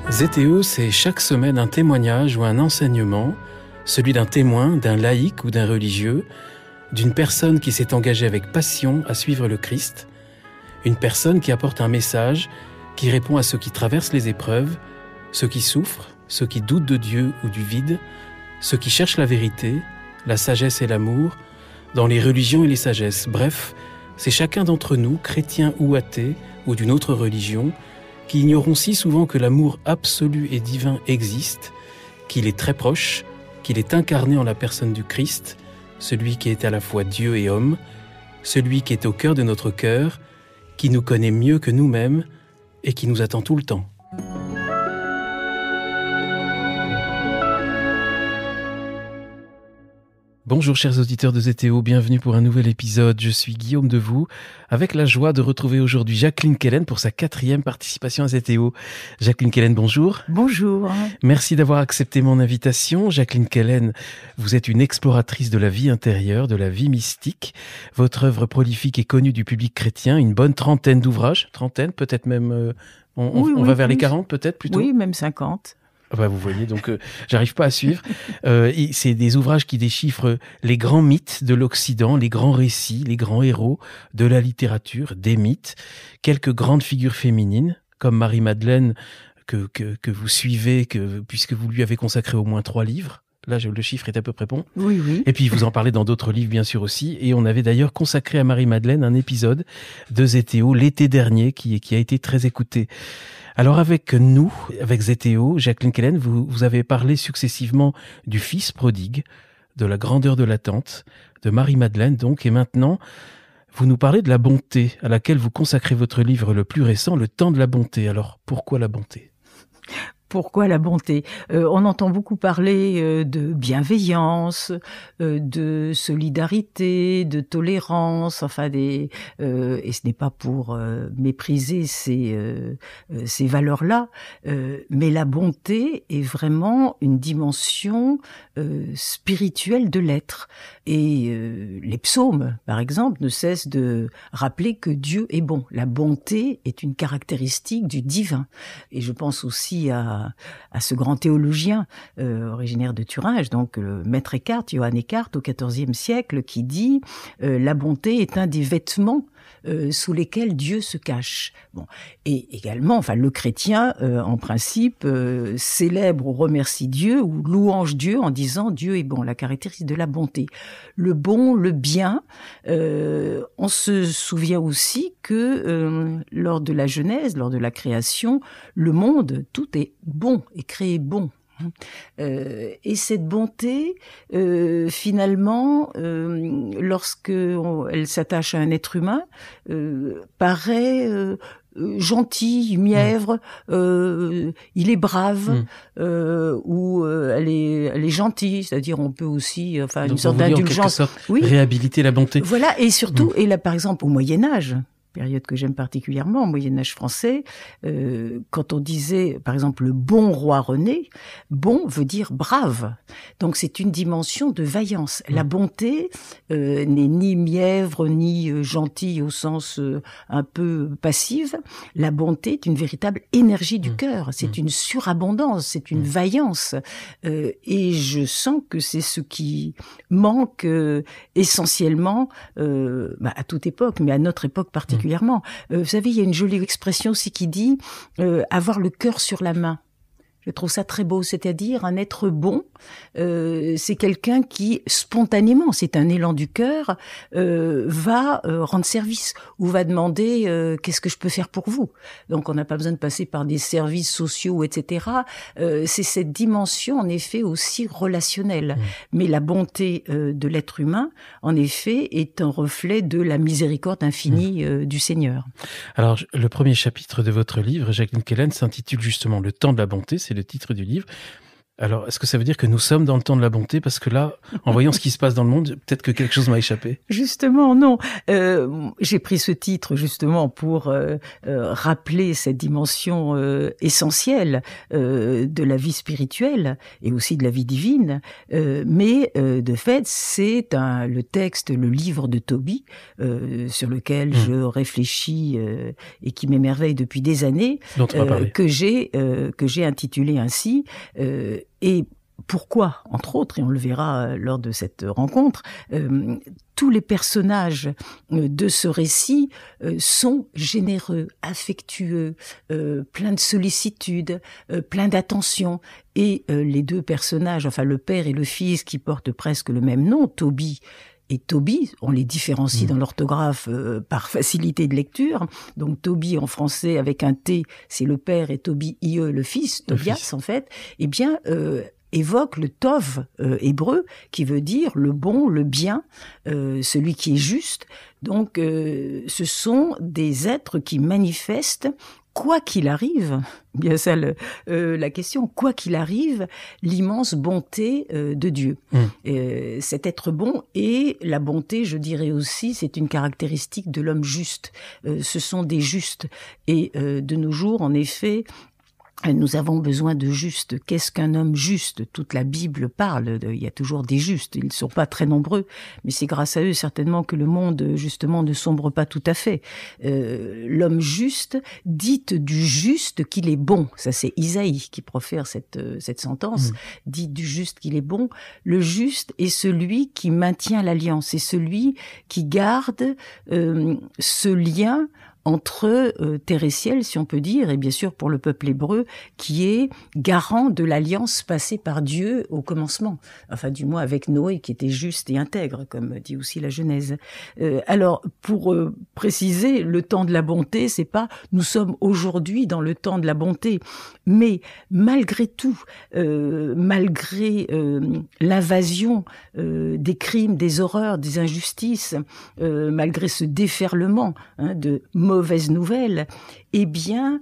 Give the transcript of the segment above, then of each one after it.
ZTO, c'est chaque semaine un témoignage ou un enseignement, celui d'un témoin, d'un laïc ou d'un religieux, d'une personne qui s'est engagée avec passion à suivre le Christ, une personne qui apporte un message, qui répond à ceux qui traversent les épreuves, ceux qui souffrent, ceux qui doutent de Dieu ou du vide, ceux qui cherchent la vérité, la sagesse et l'amour, dans les religions et les sagesses. Bref, c'est chacun d'entre nous, chrétien ou athée, ou d'une autre religion, qui ignorons si souvent que l'amour absolu et divin existe, qu'il est très proche, qu'il est incarné en la personne du Christ, celui qui est à la fois Dieu et homme, celui qui est au cœur de notre cœur, qui nous connaît mieux que nous-mêmes et qui nous attend tout le temps. Bonjour chers auditeurs de ZTO, bienvenue pour un nouvel épisode. Je suis Guillaume Devoux, avec la joie de retrouver aujourd'hui Jacqueline Kellen pour sa 4e participation à ZTO. Jacqueline Kellen, bonjour. Bonjour. Merci d'avoir accepté mon invitation. Jacqueline Kellen, vous êtes une exploratrice de la vie intérieure, de la vie mystique. Votre œuvre prolifique est connue du public chrétien, une bonne trentaine d'ouvrages, peut-être même, on va vers les 40 peut-être plutôt. Oui, même 50. Bah vous voyez, donc j'arrive pas à suivre. C'est des ouvrages qui déchiffrent les grands mythes de l'Occident, les grands récits, les grands héros de la littérature, des mythes, quelques grandes figures féminines, comme Marie-Madeleine, que vous suivez, puisque vous lui avez consacré au moins 3 livres. Là, le chiffre est à peu près bon. Oui, oui. Et puis, vous en parlez dans d'autres livres, bien sûr, aussi. Et on avait d'ailleurs consacré à Marie-Madeleine un épisode de ZTO l'été dernier qui a été très écouté. Alors avec nous, avec ZTO, Jacqueline Kellen, vous avez parlé successivement du fils prodigue, de la grandeur de l'attente, de Marie-Madeleine donc, et maintenant, vous nous parlez de la bonté, à laquelle vous consacrez votre livre le plus récent, Le temps de la bonté. Alors, pourquoi la bonté ? Pourquoi la bonté ? On entend beaucoup parler de bienveillance, de solidarité, de tolérance, enfin et ce n'est pas pour mépriser ces valeurs-là, mais la bonté est vraiment une dimension spirituelle de l'être. Et les psaumes, par exemple, ne cessent de rappeler que Dieu est bon. La bonté est une caractéristique du divin. Et je pense aussi à ce grand théologien originaire de Thuringe, donc le maître Eckhart, Johann Eckhart, au XIVe siècle, qui dit la bonté est un des vêtements sous lesquels Dieu se cache. Bon, et également, enfin, le chrétien, en principe, célèbre ou remercie Dieu ou louange Dieu en disant Dieu est bon, la caractéristique de la bonté. Le bon, le bien. On se souvient aussi que lors de la Genèse, lors de la création, le monde, tout est bon, est créé bon. Et cette bonté, finalement, lorsque elle s'attache à un être humain, paraît gentil, mièvre, il est brave, ou elle est gentille, c'est-à-dire on peut aussi, enfin, donc une sorte d'indulgence, réhabiliter la bonté. Voilà, et surtout, et là, par exemple, au Moyen Âge, période que j'aime particulièrement, au Moyen-Âge français, quand on disait, par exemple, le bon roi René, bon veut dire brave. Donc c'est une dimension de vaillance. La bonté n'est ni mièvre, ni gentille au sens un peu passive. La bonté est une véritable énergie du cœur. C'est une surabondance, c'est une vaillance. Et je sens que c'est ce qui manque essentiellement à toute époque, mais à notre époque particulièrement. Vous savez, il y a une jolie expression aussi qui dit avoir le cœur sur la main. Je trouve ça très beau, c'est-à-dire un être bon, c'est quelqu'un qui spontanément, c'est un élan du cœur, va rendre service ou va demander qu'est-ce que je peux faire pour vous. Donc on n'a pas besoin de passer par des services sociaux, etc. C'est cette dimension en effet aussi relationnelle. Mais la bonté de l'être humain, en effet, est un reflet de la miséricorde infinie du Seigneur. Alors le premier chapitre de votre livre, Jacqueline Kellen, s'intitule justement Le temps de la bonté, c'est le titre du livre. Alors, est-ce que ça veut dire que nous sommes dans le temps de la bonté? Parce que là, en voyant ce qui se passe dans le monde, peut-être que quelque chose m'a échappé. Justement, non. J'ai pris ce titre justement pour rappeler cette dimension essentielle de la vie spirituelle et aussi de la vie divine. Mais de fait, c'est le texte, le livre de Tobie, sur lequel je réfléchis et qui m'émerveille depuis des années, que j'ai intitulé ainsi. Et pourquoi, entre autres, et on le verra lors de cette rencontre, tous les personnages de ce récit sont généreux, affectueux, pleins de sollicitude, pleins d'attention. Et les deux personnages, enfin le père et le fils, qui portent presque le même nom, Tobie et Tobie, on les différencie dans l'orthographe par facilité de lecture. Donc Tobie en français avec un T, c'est le père, et Tobie IE, le fils, Tobias en fait. Eh bien, évoque le Tov hébreu, qui veut dire le bon, le bien, celui qui est juste. Donc ce sont des êtres qui manifestent, quoi qu'il arrive, bien ça la question, quoi qu'il arrive, l'immense bonté de Dieu. Cet être bon et la bonté, je dirais aussi, c'est une caractéristique de l'homme juste. Ce sont des justes. Et de nos jours, en effet, nous avons besoin de justes. Qu'est-ce qu'un homme juste? Toute la Bible parle. Il y a toujours des justes. Ils ne sont pas très nombreux, mais c'est grâce à eux certainement que le monde justement ne sombre pas tout à fait. L'homme juste dit du juste qu'il est bon. Ça, c'est Isaïe qui profère cette sentence. Dit du juste qu'il est bon. Le juste est celui qui maintient l'alliance. C'est celui qui garde ce lien entre terre et ciel, si on peut dire, et bien sûr pour le peuple hébreu, qui est garant de l'alliance passée par Dieu au commencement. Enfin, du moins avec Noé, qui était juste et intègre, comme dit aussi la Genèse. Alors, pour préciser, le temps de la bonté, c'est pas nous sommes aujourd'hui dans le temps de la bonté, mais malgré tout, malgré l'invasion des crimes, des horreurs, des injustices, malgré ce déferlement de mauvaises nouvelles, eh bien,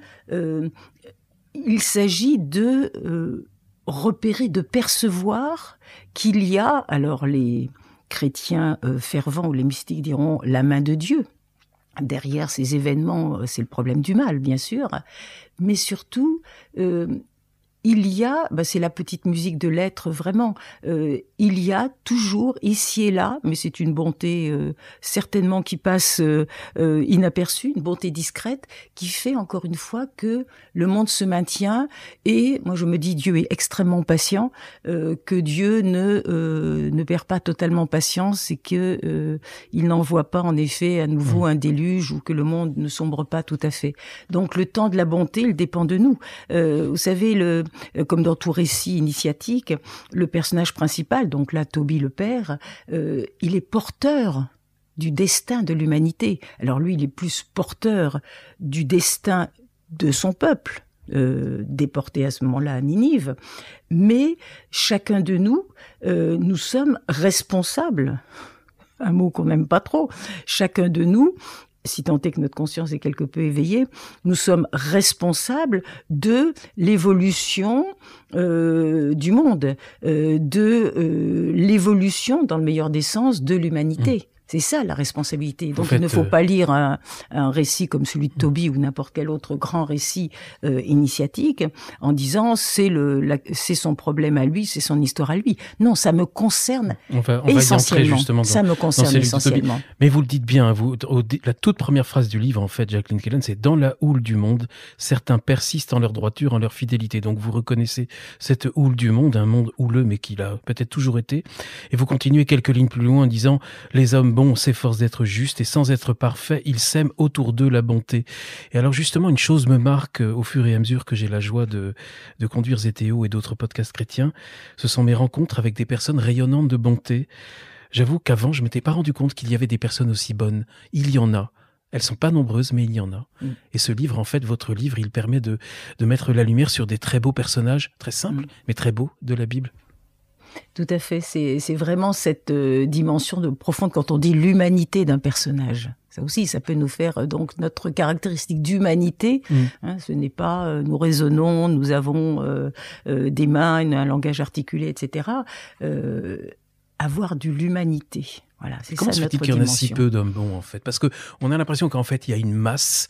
il s'agit de repérer, de percevoir qu'il y a, alors les chrétiens fervents ou les mystiques diront la main de Dieu. Derrière ces événements, c'est le problème du mal, bien sûr, mais surtout, il y a, c'est la petite musique de l'être vraiment, il y a toujours ici et là, mais c'est une bonté certainement qui passe inaperçue, une bonté discrète, qui fait encore une fois que le monde se maintient. Et moi je me dis, Dieu est extrêmement patient, que Dieu ne perd pas totalement patience et que il n'envoie pas en effet à nouveau un déluge, ou que le monde ne sombre pas tout à fait. Donc le temps de la bonté, il dépend de nous. Vous savez, comme dans tout récit initiatique, le personnage principal, donc là Tobie le père, il est porteur du destin de l'humanité. Alors lui, il est plus porteur du destin de son peuple, déporté à ce moment-là à Ninive, mais chacun de nous, nous sommes responsables, un mot qu'on n'aime pas trop, chacun de nous, si tant est que notre conscience est quelque peu éveillée, nous sommes responsables de l'évolution du monde, de l'évolution, dans le meilleur des sens, de l'humanité. C'est ça la responsabilité. Donc il ne faut pas lire un récit comme celui de Tobie ou n'importe quel autre grand récit initiatique en disant c'est son problème à lui, c'est son histoire à lui. Non, ça me concerne essentiellement. Ça me concerne essentiellement. Mais vous le dites bien, la toute première phrase du livre, en fait, Jacqueline Kellen, c'est « Dans la houle du monde, certains persistent en leur droiture, en leur fidélité ». Donc vous reconnaissez cette houle du monde, un monde houleux, mais qu'il a peut-être toujours été. Et vous continuez quelques lignes plus loin en disant « Les hommes bons s'efforcent d'être justes et sans être parfaits, ils sèment autour d'eux la bonté. » Et alors justement, une chose me marque au fur et à mesure que j'ai la joie de conduire Zétéo et d'autres podcasts chrétiens, ce sont mes rencontres avec des personnes rayonnantes de bonté. J'avoue qu'avant, je m'étais pas rendu compte qu'il y avait des personnes aussi bonnes. Il y en a. Elles sont pas nombreuses, mais il y en a. Et ce livre, en fait, votre livre, il permet de mettre la lumière sur des très beaux personnages, très simples, mais très beaux de la Bible. Tout à fait. C'est vraiment cette dimension profonde quand on dit l'humanité d'un personnage. Ça aussi, ça peut nous faire donc notre caractéristique d'humanité. Hein, ce n'est pas nous raisonnons, nous avons des mains, un langage articulé, etc. Avoir de l'humanité. Voilà, c'est Comment ça se notre fait-il qu'il y en a si dimension. peu d'hommes bons, en fait? Parce que on a l'impression qu'en fait, il y a une masse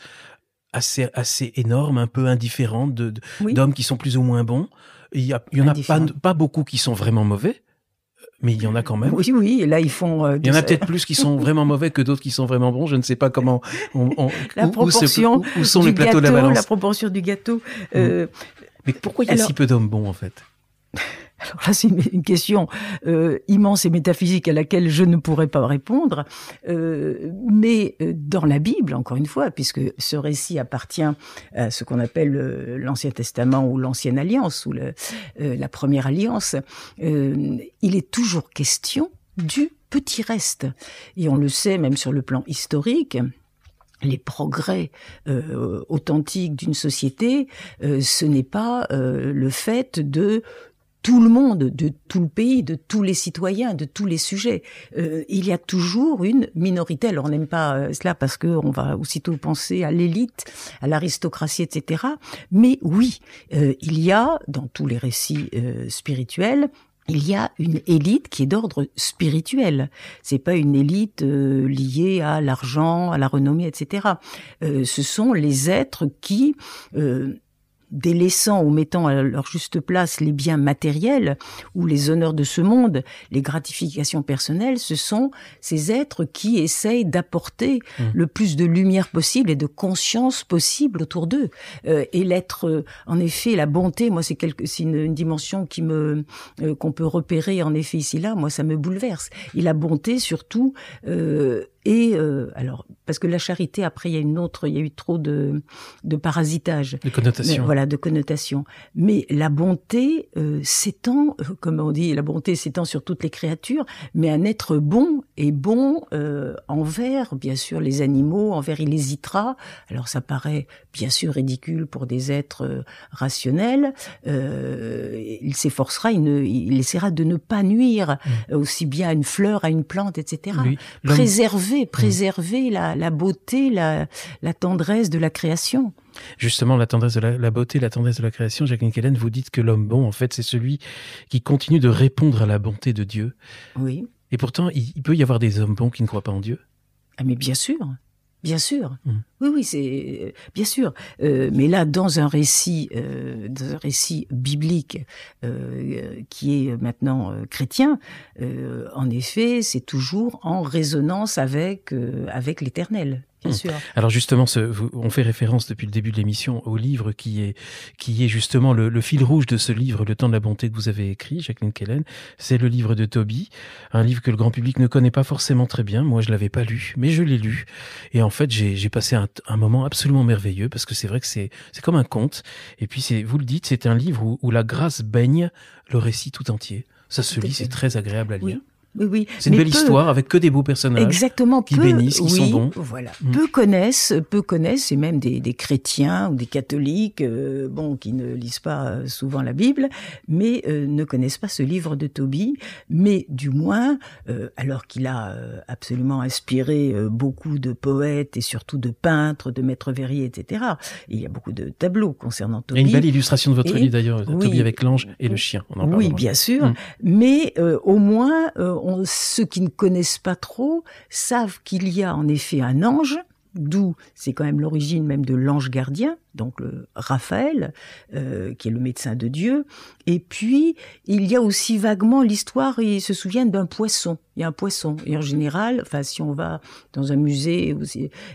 assez énorme, un peu indifférente Oui. d'hommes qui sont plus ou moins bons. Il y en a pas beaucoup qui sont vraiment mauvais, mais il y en a quand même. Oui, et là ils font... il y en a peut-être plus qui sont vraiment mauvais que d'autres qui sont vraiment bons. Je ne sais pas comment... la proportion où sont les plateaux gâteau, de la balance. La proportion du gâteau. Mais pourquoi il y a si peu d'hommes bons, en fait? Alors là, c'est une question immense et métaphysique à laquelle je ne pourrais pas répondre. Mais dans la Bible, encore une fois, puisque ce récit appartient à ce qu'on appelle l'Ancien Testament ou l'Ancienne Alliance, ou la Première Alliance, il est toujours question du petit reste. Et on le sait même sur le plan historique. Les progrès authentiques d'une société, ce n'est pas le fait de tout le monde, de tout le pays, de tous les citoyens, de tous les sujets. Il y a toujours une minorité. Alors on n'aime pas cela parce que on va aussitôt penser à l'élite, à l'aristocratie, etc. Mais oui, il y a dans tous les récits spirituels, il y a une élite qui est d'ordre spirituel. C'est pas une élite liée à l'argent, à la renommée, etc. Ce sont les êtres qui délaissant ou mettant à leur juste place les biens matériels ou les honneurs de ce monde, les gratifications personnelles, ce sont ces êtres qui essayent d'apporter le plus de lumière possible et de conscience possible autour d'eux. Et l'être, en effet, la bonté, moi c'est une dimension qu'on peut repérer en effet ici là. Moi ça me bouleverse. Et la bonté surtout. Alors parce que la charité après il y a eu trop de parasitage, de connotation. Voilà, de connotation. Mais la bonté s'étend, comme on dit, la bonté s'étend sur toutes les créatures, mais un être bon est bon envers bien sûr les animaux, envers il hésitera. Alors ça paraît bien sûr ridicule pour des êtres rationnels. Il s'efforcera, il essaiera de ne pas nuire aussi bien à une fleur, à une plante, etc. Lui, préserver la beauté, la tendresse de la création. Justement, la tendresse de la beauté, la tendresse de la création, Jacqueline Kellen, vous dites que l'homme bon, en fait, c'est celui qui continue de répondre à la bonté de Dieu. Oui. Et pourtant, il peut y avoir des hommes bons qui ne croient pas en Dieu. Ah mais bien sûr. Bien sûr, oui, c'est bien sûr. Mais là, dans un récit biblique qui est maintenant chrétien, en effet, c'est toujours en résonance avec l'Éternel. Bien sûr. Alors justement, on fait référence depuis le début de l'émission au livre qui est justement le fil rouge de ce livre, Le temps de la bonté, que vous avez écrit, Jacqueline Kellen. C'est le livre de Tobie, un livre que le grand public ne connaît pas forcément très bien. Moi, je l'avais pas lu, mais je l'ai lu. Et en fait, j'ai passé un moment absolument merveilleux parce que c'est vrai que c'est comme un conte. Et puis, vous le dites, c'est un livre où la grâce baigne le récit tout entier. Ça se lit, c'est très agréable à lire. Oui. Oui. C'est une belle histoire avec que des beaux personnages. Exactement. Qui bénissent, qui sont bons. Voilà. Peu connaissent, et même des chrétiens ou des catholiques, qui ne lisent pas souvent la Bible, mais ne connaissent pas ce livre de Tobie. Mais du moins, alors qu'il a absolument inspiré beaucoup de poètes et surtout de peintres, de maîtres verriers, etc. Et il y a beaucoup de tableaux concernant Tobie. Il y a une belle illustration de votre livre d'ailleurs, Tobie avec l'ange et le chien. On en parlera. Oui, bien sûr. Mais au moins ceux qui ne connaissent pas trop savent qu'il y a en effet un ange, d'où c'est quand même l'origine même de l'ange gardien, donc le Raphaël, qui est le médecin de Dieu. Et puis, il y a aussi vaguement l'histoire, ils se souviennent d'un poisson. Il y a un poisson. Et en général, si on va dans un musée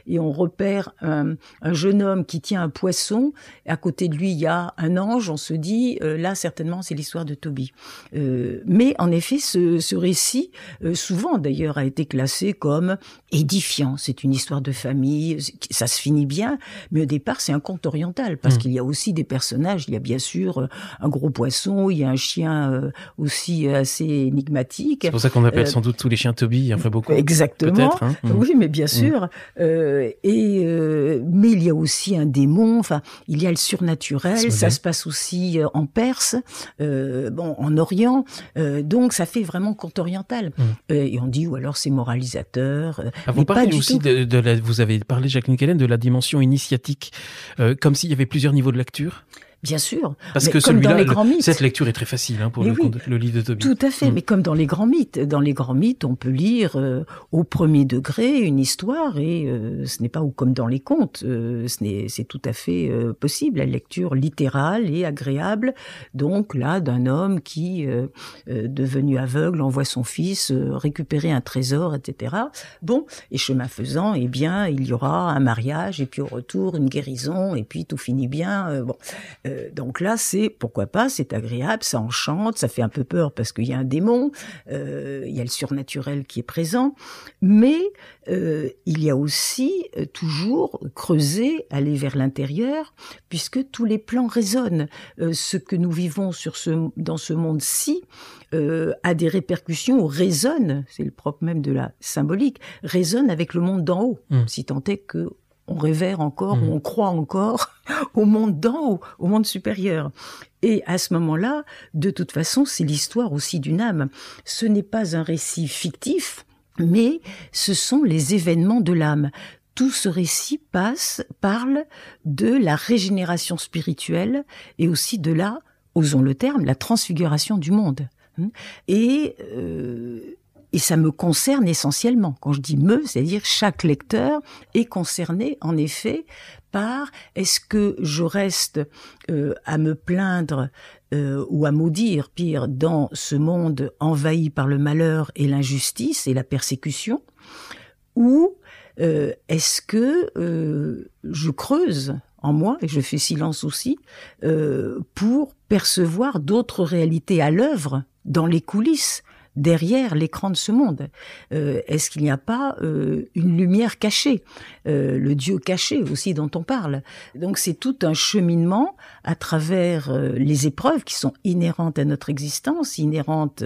et on repère un jeune homme qui tient un poisson, à côté de lui, il y a un ange, on se dit, là, certainement, c'est l'histoire de Tobie. Mais en effet, ce récit, souvent d'ailleurs, a été classé comme édifiant. C'est une histoire de famille, ça se finit bien, mais au départ, c'est un conte orientale, parce qu'il y a aussi des personnages, il y a bien sûr un gros poisson, il y a un chien aussi assez énigmatique. C'est pour ça qu'on appelle sans doute tous les chiens Toby, enfin beaucoup. Exactement, peut-être, hein. Oui, mais bien sûr. Mais il y a aussi un démon, enfin, il y a le surnaturel, ça se passe aussi en Perse, en Orient, donc ça fait vraiment conte oriental. Et on dit, ou alors c'est moralisateur. Vous parlez aussi vous avez parlé, Jacqueline Quelen, de la dimension initiatique, comme s'il y avait plusieurs niveaux de lecture. Bien sûr. Parce mais que comme celui-là, dans les grands mythes. Cette lecture est très facile pour le livre de Toby. Tout à fait, mais comme dans les grands mythes. Dans les grands mythes, on peut lire au premier degré une histoire et ce n'est pas comme dans les contes. C'est tout à fait possible. La lecture littérale et agréable, donc là, d'un homme qui, devenu aveugle, envoie son fils récupérer un trésor, etc. Bon, et chemin faisant, eh bien, il y aura un mariage et puis au retour, une guérison et puis tout finit bien. Donc là, pourquoi pas, c'est agréable, ça enchante, ça fait un peu peur parce qu'il y a un démon, il y a le surnaturel qui est présent, mais il y a aussi toujours creuser, aller vers l'intérieur, puisque tous les plans résonnent. Ce que nous vivons dans ce monde-ci a des répercussions ou résonne, c'est le propre même de la symbolique, résonne avec le monde d'en haut, si tant est que on révère encore, ou on croit encore au monde d'en haut, au monde supérieur. Et à ce moment-là, de toute façon, c'est l'histoire aussi d'une âme. Ce n'est pas un récit fictif, mais ce sont les événements de l'âme. Tout ce récit parle de la régénération spirituelle et aussi de osons le terme, la transfiguration du monde. Et ça me concerne essentiellement. Quand je dis c'est-à-dire chaque lecteur est concerné, en effet, par est-ce que je reste à me plaindre ou à maudire, pire, dans ce monde envahi par le malheur et l'injustice et la persécution, ou est-ce que je creuse en moi, et je fais silence aussi, pour percevoir d'autres réalités à l'œuvre dans les coulisses, derrière l'écran de ce monde. Est-ce qu'il n'y a pas une lumière cachée, le Dieu caché aussi dont on parle. Donc c'est tout un cheminement à travers les épreuves qui sont inhérentes à notre existence, inhérentes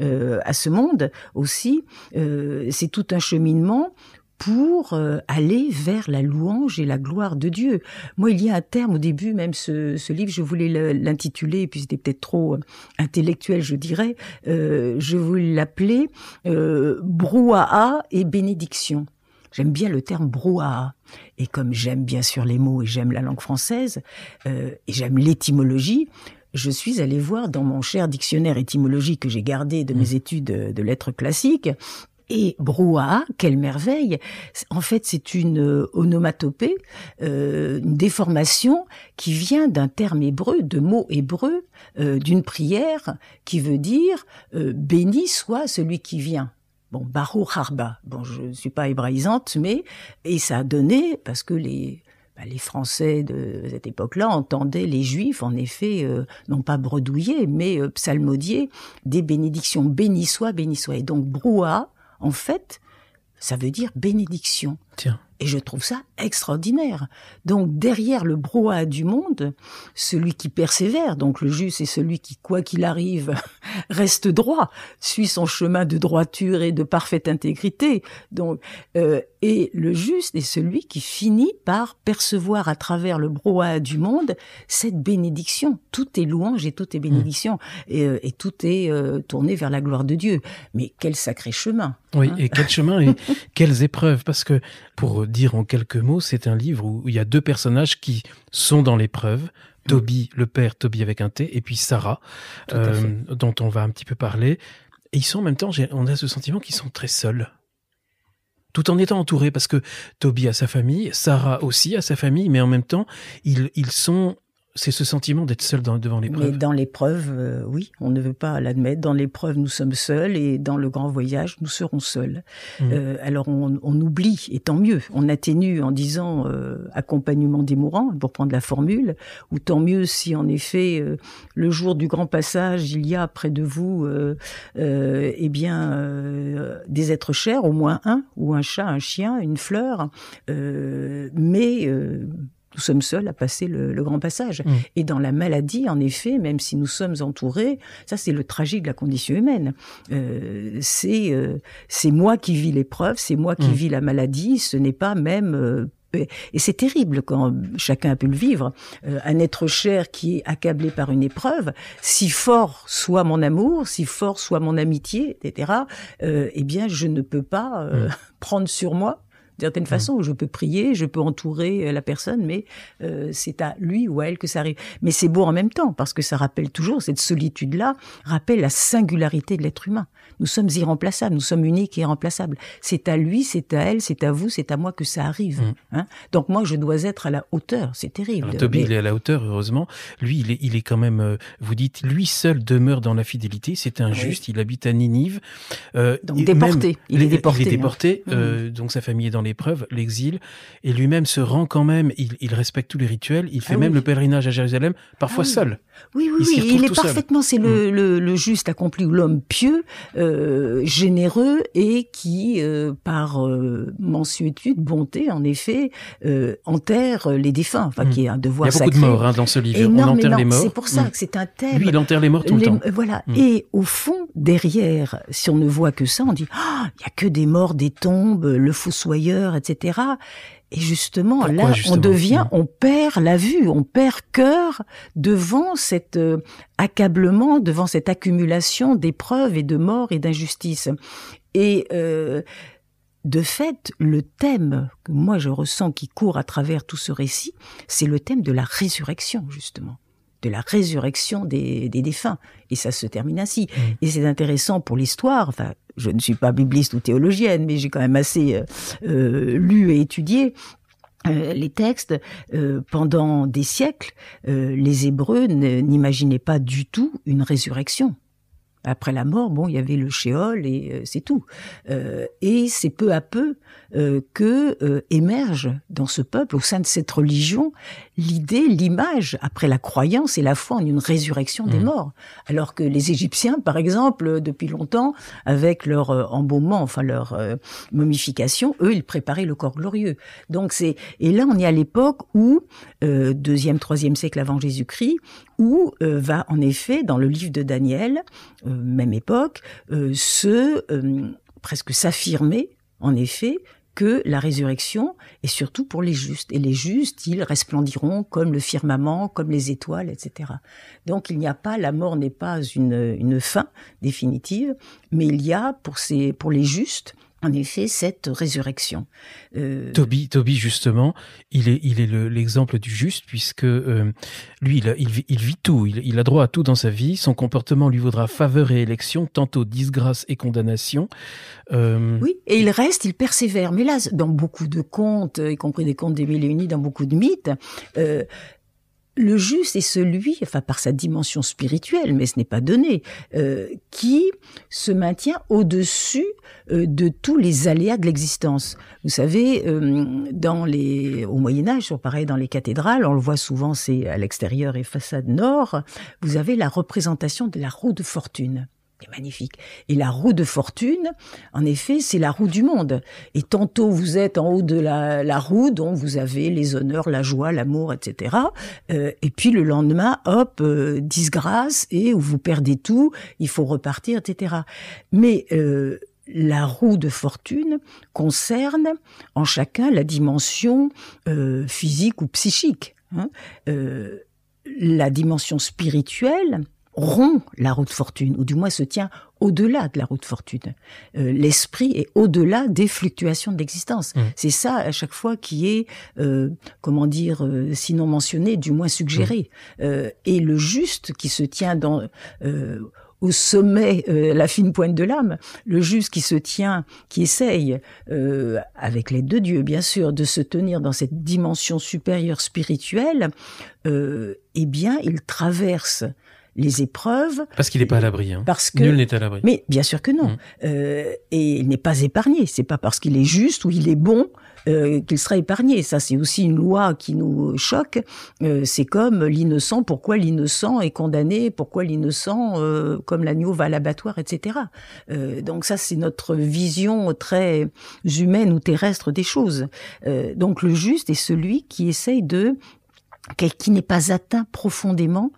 à ce monde aussi. C'est tout un cheminement pour aller vers la louange et la gloire de Dieu. Moi, il y a un terme, au début, même ce livre, je voulais l'intituler, et puis c'était peut-être trop intellectuel, je dirais, je voulais l'appeler brouhaha et bénédiction. J'aime bien le terme brouhaha. Et comme j'aime bien sûr les mots et j'aime la langue française, et j'aime l'étymologie, je suis allée voir dans mon cher dictionnaire étymologique que j'ai gardé de mes études de lettres classiques. Et brouhaha, quelle merveille! En fait, c'est une onomatopée, une déformation qui vient d'un terme hébreu, de mots hébreux, d'une prière qui veut dire béni soit celui qui vient. Bon, Baruch Harba. Bon, je ne suis pas hébraïsante, et ça a donné parce que les Français de cette époque-là entendaient les Juifs, en effet, non pas bredouiller, mais psalmodier des bénédictions. Béni soit, béni soit. Et donc, brouhaha, en fait, ça veut dire bénédiction. Tiens. Et je trouve ça extraordinaire. Donc, derrière le brouhaha du monde, celui qui persévère, donc le juste, c'est celui qui, quoi qu'il arrive, reste droit, suit son chemin de droiture et de parfaite intégrité. Donc, et le juste est celui qui finit par percevoir à travers le brouhaha du monde cette bénédiction. Tout est louange et tout est bénédiction. Et tout est tourné vers la gloire de Dieu. Mais quel sacré chemin. Oui, et quel chemin et quelles épreuves. Parce que, pour dire en quelques mots, c'est un livre où il y a deux personnages qui sont dans l'épreuve. Toby, le père, Toby avec un T, et puis Sarah, dont on va un petit peu parler. Et ils sont en même temps, on a ce sentiment qu'ils sont très seuls. Tout en étant entourés, parce que Toby a sa famille, Sarah aussi a sa famille, mais en même temps, ils sont... C'est ce sentiment d'être seul devant l'épreuve. Mais dans l'épreuve, oui, on ne veut pas l'admettre. Dans l'épreuve, nous sommes seuls, et dans le grand voyage, nous serons seuls. Alors on oublie, et tant mieux. On atténue en disant accompagnement des mourants, pour prendre la formule, ou tant mieux si en effet le jour du grand passage, il y a près de vous, des êtres chers, au moins un, ou un chat, un chien, une fleur, mais Nous sommes seuls à passer le grand passage. Et dans la maladie, en effet, même si nous sommes entourés, ça c'est le tragique de la condition humaine. C'est moi qui vis l'épreuve, c'est moi qui vis la maladie, ce n'est pas même... et c'est terrible quand chacun a pu le vivre. Un être cher qui est accablé par une épreuve, si fort soit mon amour, si fort soit mon amitié, etc., eh bien je ne peux pas prendre sur moi d'une certaine façon, où je peux prier, je peux entourer la personne, mais c'est à lui ou à elle que ça arrive. Mais c'est beau en même temps, parce que ça rappelle toujours, cette solitude-là, rappelle la singularité de l'être humain. Nous sommes irremplaçables, nous sommes uniques et irremplaçables. C'est à lui, c'est à elle, c'est à vous, c'est à moi que ça arrive. Hein. Donc moi, je dois être à la hauteur, c'est terrible. Alors, Tobie, il est à la hauteur, heureusement. Lui, il est quand même, vous dites, lui seul demeure dans la fidélité, c'est un juste, il habite à Ninive. Donc déporté, il est déporté. Il est déporté, donc sa famille est dans l'épreuve, l'exil, et lui-même se rend quand même, il respecte tous les rituels, il fait même le pèlerinage à Jérusalem, parfois seul. Oui, il est parfaitement, c'est le juste accompli, ou l'homme pieux, généreux, et qui, par mansuétude, bonté, en effet, enterre les défunts, enfin, qui est un devoir sacré. Il y a beaucoup de morts dans ce livre, on enterre les morts. C'est pour ça que c'est un thème. Lui, il enterre les morts tout le temps. Voilà, et au fond, derrière, si on ne voit que ça, on dit, il y a que des morts, des tombes, le fossoyeur, etc. Et justement, pourquoi, là, justement on perd la vue, on perd cœur devant cet accablement, devant cette accumulation d'épreuves et de morts et d'injustices. Et de fait, le thème que moi je ressens qui court à travers tout ce récit, c'est le thème de la résurrection, justement. De la résurrection des défunts. Et ça se termine ainsi. Et c'est intéressant pour l'histoire, enfin, je ne suis pas bibliste ou théologienne, mais j'ai quand même assez lu et étudié les textes. Pendant des siècles, les Hébreux n'imaginaient pas du tout une résurrection. Après la mort, bon, il y avait le shéol et c'est tout. Et c'est peu à peu que émerge dans ce peuple, au sein de cette religion, l'idée, l'image, après la croyance et la foi en une résurrection des morts. Alors que les Égyptiens, par exemple, depuis longtemps, avec leur embaumement, enfin leur momification, eux, ils préparaient le corps glorieux. Donc et là, on est à l'époque où, 2e, 3e siècle avant Jésus-Christ, où va en effet, dans le livre de Daniel, même époque, presque s'affirmer, en effet, que la résurrection est surtout pour les justes. Et les justes, ils resplendiront comme le firmament, comme les étoiles, etc. Donc la mort n'est pas une fin définitive, mais il y a pour les justes, en effet, cette résurrection. Tobie, justement, il est l'exemple du juste, puisque lui, il vit tout, il a droit à tout dans sa vie, son comportement lui vaudra faveur et élection, tantôt disgrâce et condamnation. Oui, et il persévère. Mais là, dans beaucoup de contes, y compris des contes des Mille et Une Nuits, dans beaucoup de mythes, le juste est celui, enfin par sa dimension spirituelle, mais ce n'est pas donné, qui se maintient au-dessus de tous les aléas de l'existence. Vous savez, au Moyen-Âge, pareil dans les cathédrales, on le voit souvent, c'est à l'extérieur et façade nord, vous avez la représentation de la roue de fortune. C'est magnifique. Et la roue de fortune, en effet, c'est la roue du monde. Et tantôt vous êtes en haut de la roue, dont vous avez les honneurs, la joie, l'amour, etc. Et puis le lendemain, hop, disgrâce, et où vous perdez tout, il faut repartir, etc. Mais la roue de fortune concerne en chacun la dimension physique ou psychique. Hein. La dimension spirituelle rompt la roue de fortune, ou du moins se tient au-delà de la roue de fortune. L'esprit est au-delà des fluctuations de l'existence. C'est ça, à chaque fois, qui est, sinon mentionné, du moins suggéré. Et le juste qui se tient au sommet, la fine pointe de l'âme, le juste qui se tient, qui essaye, avec l'aide de Dieu, bien sûr, de se tenir dans cette dimension supérieure spirituelle, eh bien, il traverse les épreuves. Parce qu'il n'est pas à l'abri. Hein. Parce que nul n'est à l'abri. Mais bien sûr que non. Et il n'est pas épargné. C'est pas parce qu'il est juste ou il est bon qu'il sera épargné. Ça, c'est aussi une loi qui nous choque. C'est comme l'innocent. Pourquoi l'innocent est condamné? Pourquoi l'innocent, comme l'agneau, va à l'abattoir, etc. Donc ça, c'est notre vision très humaine ou terrestre des choses. Donc le juste est celui qui essaye qui n'est pas atteint profondément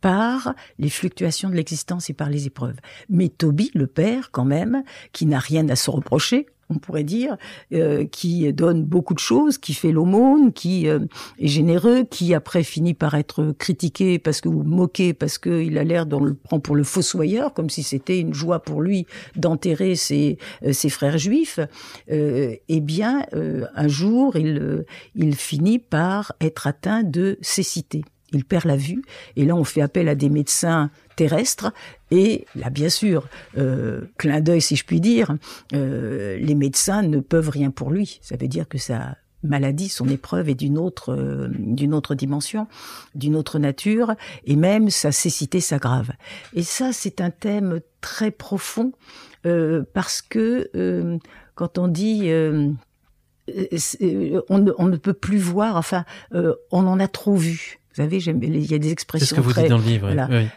par les fluctuations de l'existence et par les épreuves. Mais Tobie, le père, quand même, qui n'a rien à se reprocher, on pourrait dire, qui donne beaucoup de choses, qui fait l'aumône, qui est généreux, qui après finit par être critiqué ou moqué parce qu'il a l'air, on le prend pour le fossoyeur, comme si c'était une joie pour lui d'enterrer ses frères juifs. Eh bien, un jour, il finit par être atteint de cécité. Il perd la vue, et là on fait appel à des médecins terrestres, et là bien sûr, clin d'œil si je puis dire, les médecins ne peuvent rien pour lui. Ça veut dire que sa maladie, son épreuve est d'une autre dimension, d'une autre nature, et même sa cécité s'aggrave. Et ça, c'est un thème très profond, parce que quand on dit... on ne peut plus voir, enfin, on en a trop vu. Vous savez, il y a des expressions. C'est ce que vous dites dans le livre. Voilà. Oui.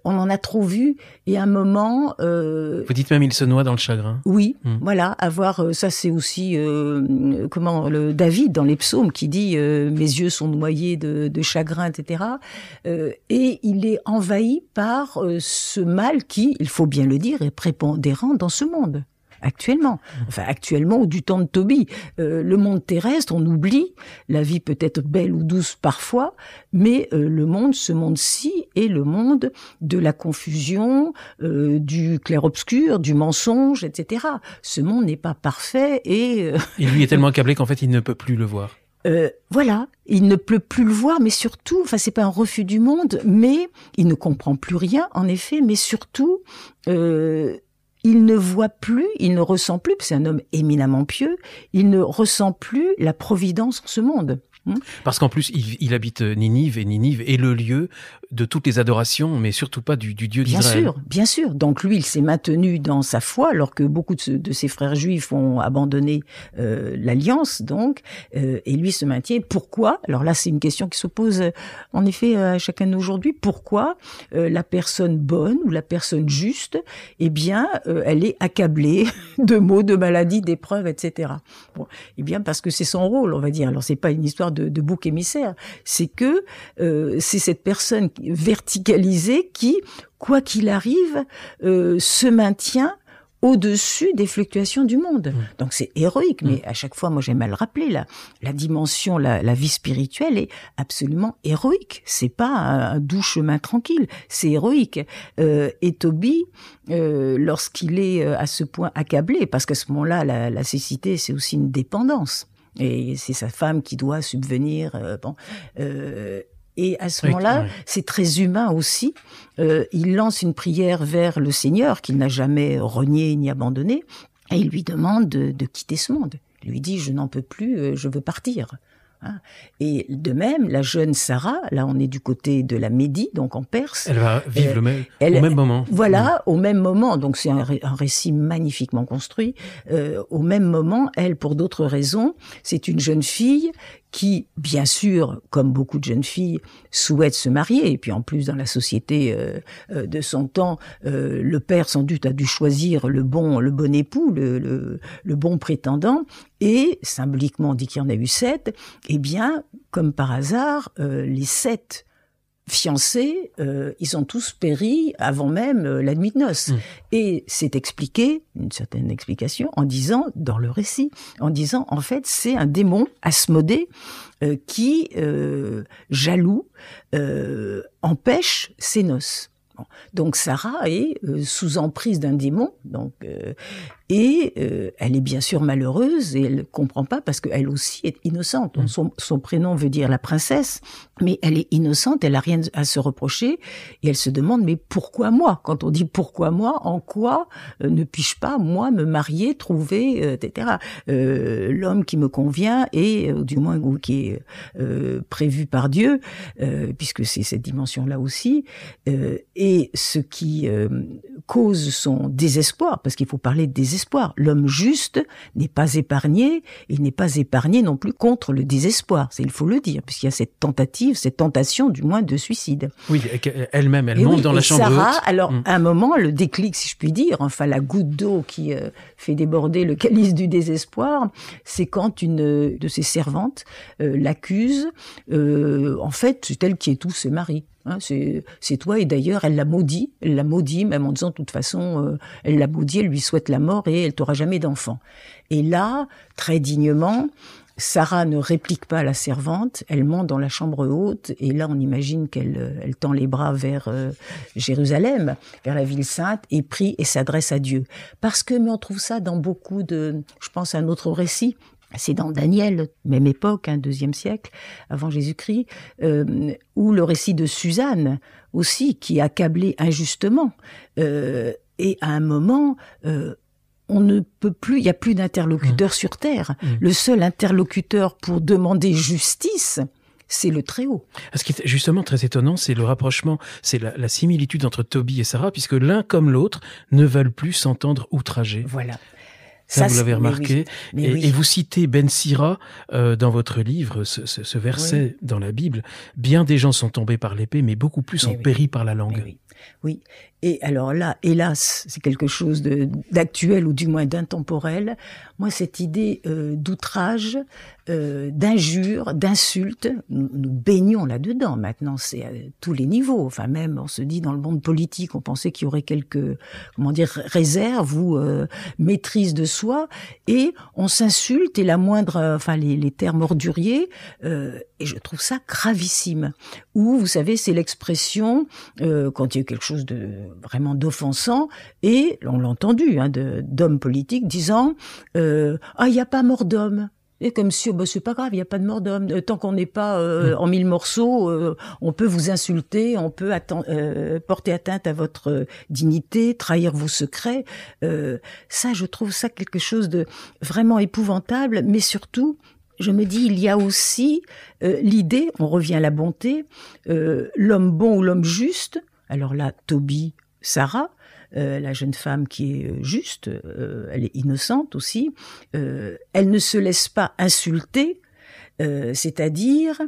On en a trop vu, et à un moment. Vous dites même il se noie dans le chagrin. Oui, voilà. Avoir ça, c'est aussi le David dans les psaumes qui dit mes yeux sont noyés de chagrin, etc. Et il est envahi par ce mal qui, il faut bien le dire, est prépondérant dans ce monde. Actuellement, ou du temps de Tobie. Le monde terrestre, on oublie, la vie peut être belle ou douce parfois, mais ce monde-ci est le monde de la confusion, du clair-obscur, du mensonge, etc. Ce monde n'est pas parfait et... Il lui est tellement accablé qu'en fait, il ne peut plus le voir. Voilà, il ne peut plus le voir, mais surtout, enfin, c'est pas un refus du monde, mais il ne comprend plus rien, en effet, mais surtout... il ne voit plus, il ne ressent plus, c'est un homme éminemment pieux, il ne ressent plus la providence en ce monde. Parce qu'en plus, il habite Ninive, et Ninive est le lieu de toutes les adorations, mais surtout pas du Dieu d'Israël. Bien sûr. Donc lui, il s'est maintenu dans sa foi, alors que beaucoup de ses frères juifs ont abandonné l'alliance, donc, et lui se maintient. Pourquoi? Alors là, c'est une question qui se pose, en effet, à chacun d'aujourd'hui. Pourquoi la personne bonne ou la personne juste, eh bien, elle est accablée de maux, de maladies, d'épreuves, etc. Bon, eh bien, parce que c'est son rôle, on va dire. Alors, c'est pas une histoire de bouc émissaire, c'est que c'est cette personne verticalisée qui, quoi qu'il arrive, se maintient au-dessus des fluctuations du monde. Donc c'est héroïque, mais à chaque fois, moi j'aime à le rappeler, la dimension, la vie spirituelle est absolument héroïque. C'est pas un doux chemin tranquille, c'est héroïque. Et Tobie, lorsqu'il est à ce point accablé, parce qu'à ce moment-là, la cécité, c'est aussi une dépendance. Et c'est sa femme qui doit subvenir. Et à ce moment-là, c'est très humain aussi. Il lance une prière vers le Seigneur qu'il n'a jamais renié ni abandonné, et il lui demande de quitter ce monde. Il lui dit « Je n'en peux plus, je veux partir ». Et de même, la jeune Sarah, là on est du côté de la Médie, donc en Perse. Elle va vivre au même moment. Voilà, au même moment, donc c'est un récit magnifiquement construit. Au même moment, elle, pour d'autres raisons, c'est une jeune fille qui, bien sûr, comme beaucoup de jeunes filles, souhaite se marier. Et puis en plus, dans la société de son temps, le père sans doute a dû choisir le bon époux, le bon prétendant. Et symboliquement, on dit qu'il y en a eu 7. Eh bien, comme par hasard, les 7 fiancés, ils ont tous péri avant même la nuit de noces. Et c'est expliqué, une certaine explication, en disant, dans le récit, en fait, c'est un démon, Asmodée, qui, jaloux, empêche ses noces. Bon. Donc Sarah est sous emprise d'un démon, donc Et elle est bien sûr malheureuse et elle ne comprend pas parce qu'elle aussi est innocente. Son prénom veut dire la princesse, mais elle est innocente, elle a rien à se reprocher et elle se demande mais pourquoi moi? Quand on dit pourquoi moi, en quoi ne puis-je pas moi me marier, trouver, etc. L'homme qui me convient et du moins ou qui est prévu par Dieu, puisque c'est cette dimension-là aussi, et ce qui cause son désespoir, parce qu'il faut parler de désespoir. L'homme juste n'est pas épargné, il n'est pas épargné non plus contre le désespoir, il faut le dire, puisqu'il y a cette tentative, cette tentation du moins de suicide. Oui, elle-même, elle monte dans la chambre Sarah, haute. alors à un moment, le déclic, si je puis dire, enfin la goutte d'eau qui fait déborder le calice du désespoir, c'est quand une de ses servantes l'accuse, en fait, c'est elle qui étouffe ses maris. Hein, c'est toi, et d'ailleurs elle l'a maudit même en disant de toute façon elle l'a maudit, elle lui souhaite la mort et elle t'aura jamais d'enfant. Et là, très dignement, Sarah ne réplique pas à la servante, elle monte dans la chambre haute et là on imagine qu'elle tend les bras vers Jérusalem, vers la ville sainte et prie et s'adresse à Dieu. Parce que, mais on trouve ça dans beaucoup de, je pense à un autre récit, c'est dans Daniel, même époque, 2e siècle, avant Jésus-Christ, où le récit de Suzanne aussi, qui est accablée injustement. Et à un moment, on ne peut plus, il n'y a plus d'interlocuteur sur terre. Le seul interlocuteur pour demander justice, c'est le Très-Haut. Ce qui est justement très étonnant, c'est le rapprochement, c'est la similitude entre Tobie et Sarah, puisque l'un comme l'autre ne veulent plus s'entendre outragés. Voilà. Ça, vous l'avez remarqué. Oui. Et vous citez Ben Sira dans votre livre, ce verset dans la Bible. Bien des gens sont tombés par l'épée, mais beaucoup plus ont péri par la langue. Oui. Et alors là, hélas, c'est quelque chose d'actuel ou du moins d'intemporel. Moi, cette idée d'outrage, d'injure, d'insulte, nous baignons là-dedans. Maintenant, c'est à tous les niveaux. Enfin, même, on se dit dans le monde politique, on pensait qu'il y aurait quelques, réserves ou maîtrise de soi, et on s'insulte et la moindre, les termes orduriers. Et je trouve ça gravissime. Ou, vous savez, c'est l'expression quand il y a quelque chose de vraiment d'offensant, et on l'a entendu, d'hommes politiques disant il n'y a pas mort d'homme. Et comme si c'est pas grave, il n'y a pas de mort d'homme. Tant qu'on n'est pas en 1000 morceaux, on peut vous insulter, on peut porter atteinte à votre dignité, trahir vos secrets. Ça, je trouve ça quelque chose de vraiment épouvantable, mais surtout, je me dis, il y a aussi l'idée, on revient à la bonté, l'homme bon ou l'homme juste. Alors là, Tobie, Sarah, la jeune femme qui est juste, elle est innocente aussi, elle ne se laisse pas insulter, c'est-à-dire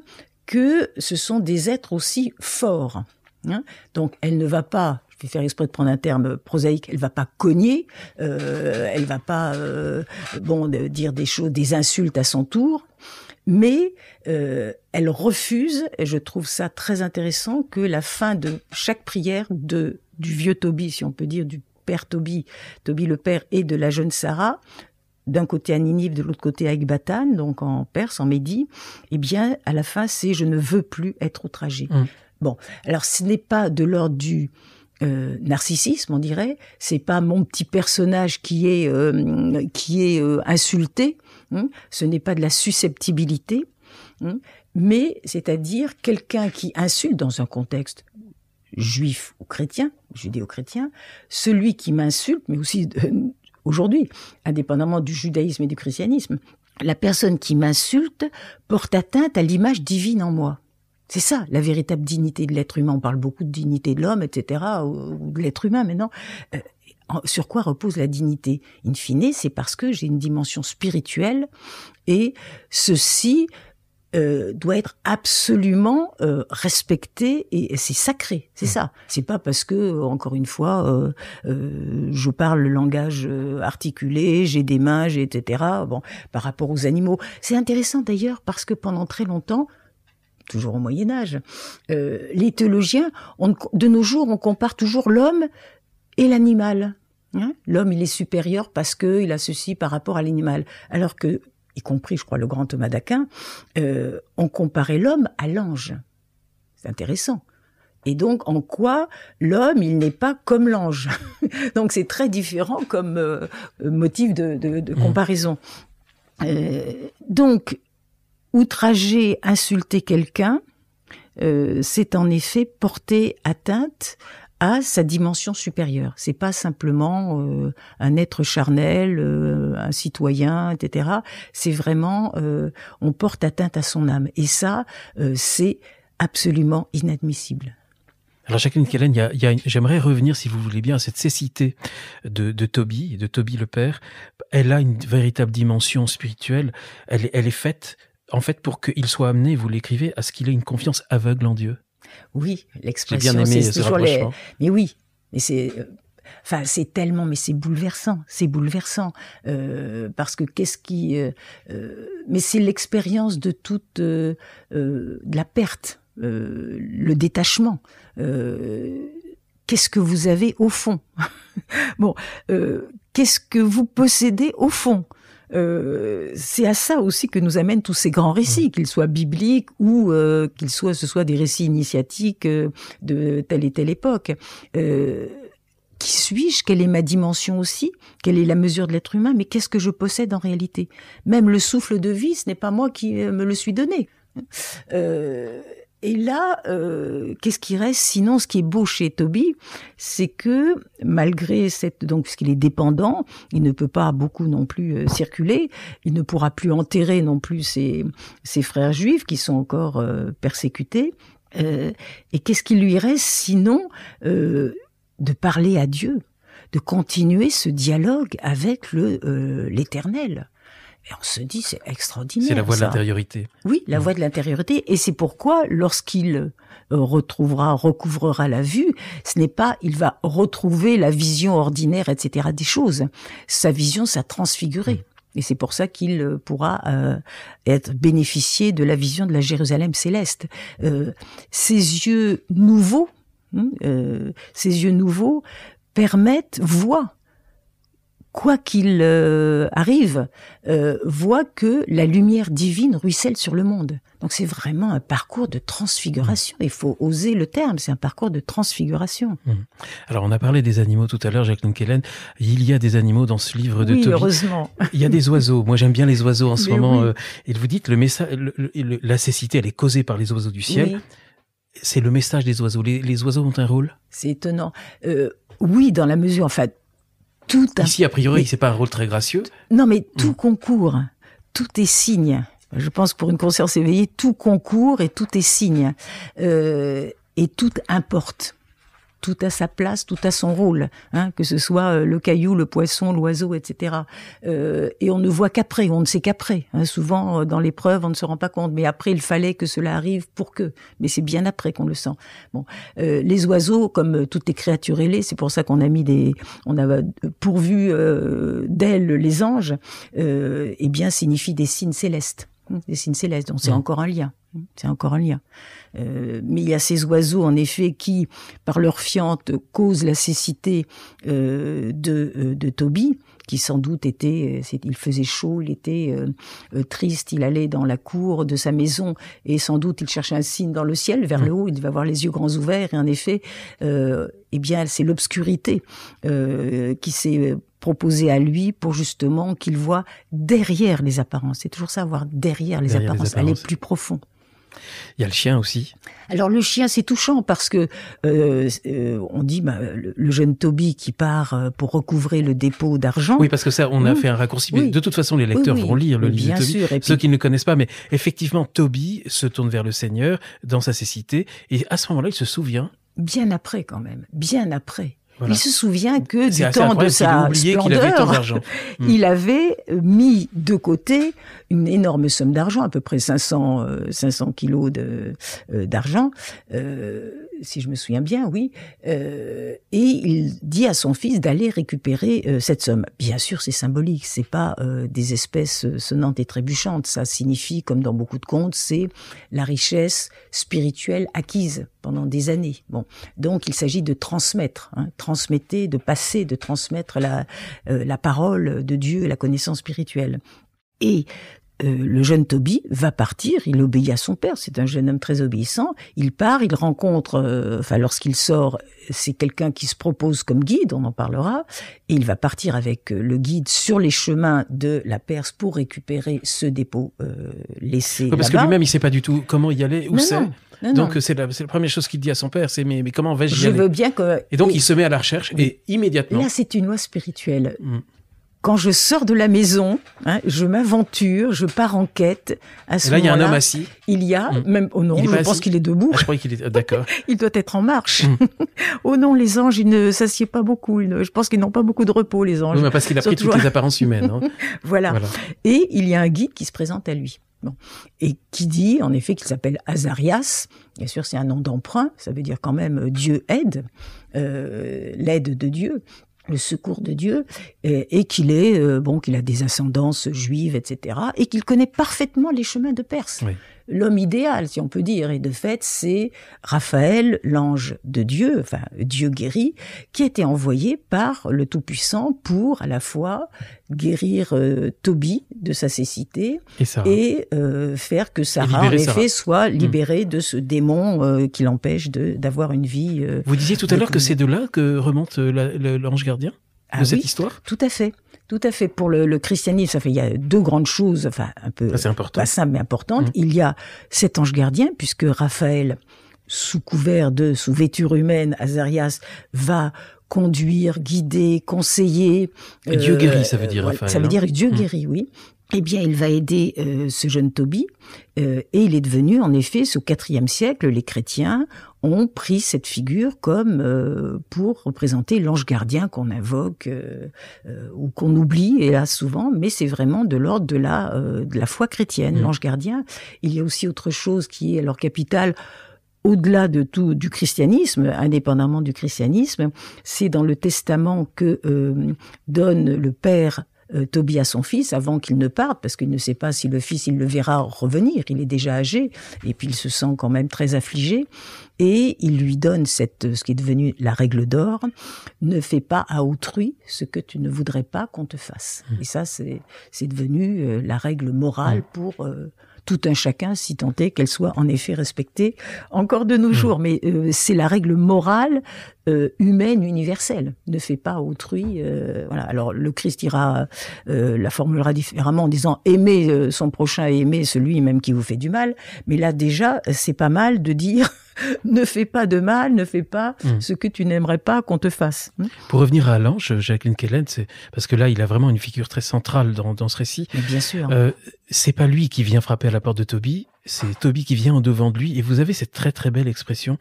que ce sont des êtres aussi forts. Hein. Donc elle ne va pas, je vais faire exprès de prendre un terme prosaïque, elle va pas cogner, elle va pas dire des choses, des insultes à son tour. Mais elle refuse, et je trouve ça très intéressant, que la fin de chaque prière du vieux Tobie, si on peut dire, du père Tobie le père, et de la jeune Sarah, d'un côté à Ninive, de l'autre côté à Ecbatane, donc en Perse, en Médie, eh bien, à la fin, c'est « je ne veux plus être outragé ». Bon, alors ce n'est pas de l'ordre du narcissisme, on dirait, c'est pas mon petit personnage qui est insulté, ce n'est pas de la susceptibilité, mais c'est-à-dire quelqu'un qui insulte dans un contexte juif ou chrétien, judéo-chrétien, celui qui m'insulte, mais aussi aujourd'hui, indépendamment du judaïsme et du christianisme, la personne qui m'insulte porte atteinte à l'image divine en moi. C'est ça, la véritable dignité de l'être humain. On parle beaucoup de dignité de l'homme, etc., ou de l'être humain, mais non. Sur quoi repose la dignité? In fine, c'est parce que j'ai une dimension spirituelle, et ceci doit être absolument respecté, et c'est sacré, c'est ça. C'est pas parce que, encore une fois, je parle le langage articulé, j'ai des mains, etc., par rapport aux animaux. C'est intéressant d'ailleurs parce que pendant très longtemps, toujours au Moyen-Âge, les théologiens, de nos jours, on compare toujours l'homme et l'animal. L'homme, il est supérieur parce qu'il a ceci par rapport à l'animal. Alors que, y compris, je crois, le grand Thomas d'Aquin, on comparait l'homme à l'ange. C'est intéressant. Et donc, en quoi l'homme, il n'est pas comme l'ange. Donc, c'est très différent comme motif de comparaison. Donc, outrager, insulter quelqu'un, c'est en effet porter atteinte à sa dimension supérieure. C'est pas simplement un être charnel, un citoyen, etc. C'est vraiment, on porte atteinte à son âme. Et ça, c'est absolument inadmissible. Alors Jacqueline Kellen, j'aimerais revenir, si vous voulez bien, à cette cécité de Toby le père. Elle a une véritable dimension spirituelle. Elle est faite, en fait, pour qu'il soit amené, vous l'écrivez, à ce qu'il ait une confiance aveugle en Dieu. Oui, l'expression, j'ai bien aimé c'est ce toujours rapprochement. Mais oui, mais c'est... c'est tellement, mais c'est bouleversant, parce que qu'est-ce qui... mais c'est l'expérience de toute... de la perte, le détachement. Qu'est-ce que vous avez au fond? Bon, qu'est-ce que vous possédez au fond? C'est à ça aussi que nous amènent tous ces grands récits, qu'ils soient bibliques ou ce soit des récits initiatiques de telle et telle époque. Qui suis-je? Quelle est ma dimension aussi? Quelle est la mesure de l'être humain? Mais qu'est-ce que je possède en réalité? Même le souffle de vie, ce n'est pas moi qui me le suis donné. Et là, qu'est-ce qui reste? Sinon, ce qui est beau chez Toby, c'est que malgré donc puisqu'il est dépendant, il ne peut pas beaucoup non plus circuler, il ne pourra plus enterrer non plus ses frères juifs qui sont encore persécutés. Et qu'est-ce qui lui reste sinon de parler à Dieu, de continuer ce dialogue avec l'Éternel? Et on se dit, c'est extraordinaire. C'est la voie ça. de l'intériorité. Oui, la voie de l'intériorité. Et c'est pourquoi, lorsqu'il recouvrera la vue, ce n'est pas, il va retrouver la vision ordinaire, etc. des choses. Sa vision sera transfigurée. Et c'est pour ça qu'il pourra bénéficier de la vision de la Jérusalem céleste. Ses yeux nouveaux, voient, quoi qu'il arrive, voit que la lumière divine ruisselle sur le monde. Donc c'est vraiment un parcours de transfiguration. Il faut oser le terme, c'est un parcours de transfiguration. Alors on a parlé des animaux tout à l'heure, Jacqueline Kellen. Il y a des animaux dans ce livre de Toby. Heureusement. Il y a des oiseaux. Moi j'aime bien les oiseaux en ce moment. Oui. Et vous dites, la cécité, elle est causée par les oiseaux du ciel. Oui. C'est le message des oiseaux. Les oiseaux ont un rôle? C'est étonnant. Oui, dans la mesure, en fait, Ici, a priori, c'est pas un rôle très gracieux. Non, mais tout concourt, tout est signe. Je pense que pour une conscience éveillée, tout concourt et tout est signe. Et tout importe. Tout a sa place, tout a son rôle, que ce soit le caillou, le poisson, l'oiseau, etc. Et on ne voit qu'après, on ne sait qu'après. Souvent, dans l'épreuve, on ne se rend pas compte. Mais après, il fallait que cela arrive pour que. Mais c'est bien après qu'on le sent. Bon, les oiseaux, comme toutes les créatures ailées, c'est pour ça qu'on a on a pourvu d'ailes les anges. Eh bien, signifient des signes célestes. Des signes célestes. Donc c'est encore un lien. C'est encore un lien. Mais il y a ces oiseaux, en effet, qui, par leur fiente, causent la cécité de Toby, qui sans doute il faisait chaud, il était triste, il allait dans la cour de sa maison et sans doute il cherchait un signe dans le ciel, vers le haut, il devait avoir les yeux grands ouverts et en effet, eh bien c'est l'obscurité qui s'est proposée à lui pour justement qu'il voit derrière les apparences. C'est toujours ça, voir derrière les apparences, aller plus profond. Il y a le chien aussi. Alors le chien, c'est touchant parce que on dit le jeune Toby qui part pour recouvrer le dépôt d'argent. Oui, parce que ça, on a fait un raccourci. Mais de toute façon, les lecteurs vont lire le livre de Toby. Sûr, ceux qui ne le connaissent pas, mais effectivement, Toby se tourne vers le Seigneur dans sa cécité, et à ce moment-là, il se souvient. Bien après, quand même. Bien après. Voilà. Il se souvient que du temps de sa splendeur, il avait mis de côté une énorme somme d'argent, à peu près 500 kilos d'argent, si je me souviens bien, oui. Et il dit à son fils d'aller récupérer cette somme. Bien sûr, c'est symbolique, c'est pas des espèces sonnantes et trébuchantes. Ça signifie, comme dans beaucoup de contes, c'est la richesse spirituelle acquise pendant des années. Bon, donc il s'agit de transmettre, de transmettre la parole de Dieu et la connaissance spirituelle. Et le jeune Tobie va partir, il obéit à son père, c'est un jeune homme très obéissant, il part, il rencontre, lorsqu'il sort, c'est quelqu'un qui se propose comme guide, on en parlera, et il va partir avec le guide sur les chemins de la Perse pour récupérer ce dépôt laissé là-bas. Parce que lui-même, il sait pas du tout comment y aller, où c'est. Non, donc c'est la première chose qu'il dit à son père, c'est mais comment vais-je y aller ? Je veux bien que... Et donc il se met à la recherche et immédiatement... Là, c'est une loi spirituelle. Quand je sors de la maison, je m'aventure, je pars en quête. À ce moment-là, il y a un homme assis. Il y a, même, oh non, je pense qu'il est debout. Je croyais qu'il est, d'accord. Il doit être en marche. Oh non, les anges, ils ne s'assiedent pas beaucoup. Je pense qu'ils n'ont pas beaucoup de repos, les anges. Oui, mais parce qu'il a pris toutes les apparences humaines. Hein. Voilà. Et il y a un guide qui se présente à lui. Bon. Et qui dit, en effet, qu'il s'appelle Azarias. Bien sûr, c'est un nom d'emprunt. Ça veut dire quand même Dieu aide, l'aide de Dieu, le secours de Dieu, et qu'il est qu'il a des ascendances juives, etc., et qu'il connaît parfaitement les chemins de Perse. Oui. L'homme idéal, si on peut dire, et de fait, c'est Raphaël, l'ange de Dieu, enfin Dieu guéri, qui a été envoyé par le Tout-Puissant pour à la fois guérir Tobie de sa cécité et faire que Sarah, en effet, soit libérée de ce démon qui l'empêche d'avoir une vie. Vous disiez tout à l'heure que c'est de là que remonte l'ange gardien de cette histoire ? Tout à fait. Tout à fait. Pour le christianisme, il y a deux grandes choses, un peu pas simples mais importantes. Il y a cet ange gardien, puisque Raphaël, sous vêture humaine, Azarias, va conduire, guider, conseiller. Dieu guéri, ça veut dire Raphaël. Ça veut dire Dieu guéri, oui. Eh bien, il va aider ce jeune Tobie, et il est devenu, en effet, au IVe siècle, les chrétiens ont pris cette figure comme pour représenter l'ange gardien qu'on invoque ou qu'on oublie, hélas souvent, mais c'est vraiment de l'ordre de la foi chrétienne, l'ange gardien. Il y a aussi autre chose qui est alors capitale, au-delà de tout du christianisme, indépendamment du christianisme, c'est dans le testament que donne le père Tobie à son fils avant qu'il ne parte, parce qu'il ne sait pas si le fils, il le verra revenir, il est déjà âgé, et puis il se sent quand même très affligé, et il lui donne ce qui est devenu la règle d'or, ne fais pas à autrui ce que tu ne voudrais pas qu'on te fasse. Et ça, c'est devenu la règle morale pour tout un chacun, si tant est qu'elle soit en effet respectée encore de nos jours. Mais c'est la règle morale humaine universelle. Ne fais pas à autrui. Voilà. Alors le Christ la formulera différemment en disant aimer son prochain et aimer celui même qui vous fait du mal. Mais là déjà, c'est pas mal de dire ne fais pas de mal, ne fais pas ce que tu n'aimerais pas qu'on te fasse. Pour revenir à l'ange, Jacqueline Kellen, c'est parce que là, il a vraiment une figure très centrale dans ce récit. Mais bien sûr. C'est pas lui qui vient frapper à la porte de Tobie, c'est Tobie qui vient en devant de lui. Et vous avez cette très très belle expression.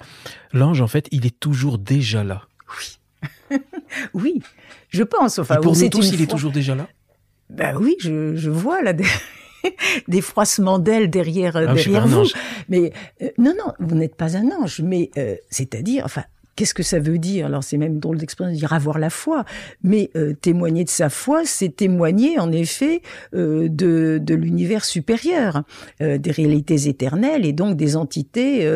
L'ange, en fait, il est toujours déjà là. Oui. Oui, je pense. Enfin, et pour nous tous, il est toujours déjà là. Ben oui, je vois là des froissements d'ailes derrière vous. Ange. Mais non, vous n'êtes pas un ange. Mais c'est-à-dire, enfin, qu'est-ce que ça veut dire ? Alors c'est même drôle d'expression de dire avoir la foi. Mais témoigner de sa foi, c'est témoigner en effet de l'univers supérieur, des réalités éternelles et donc des entités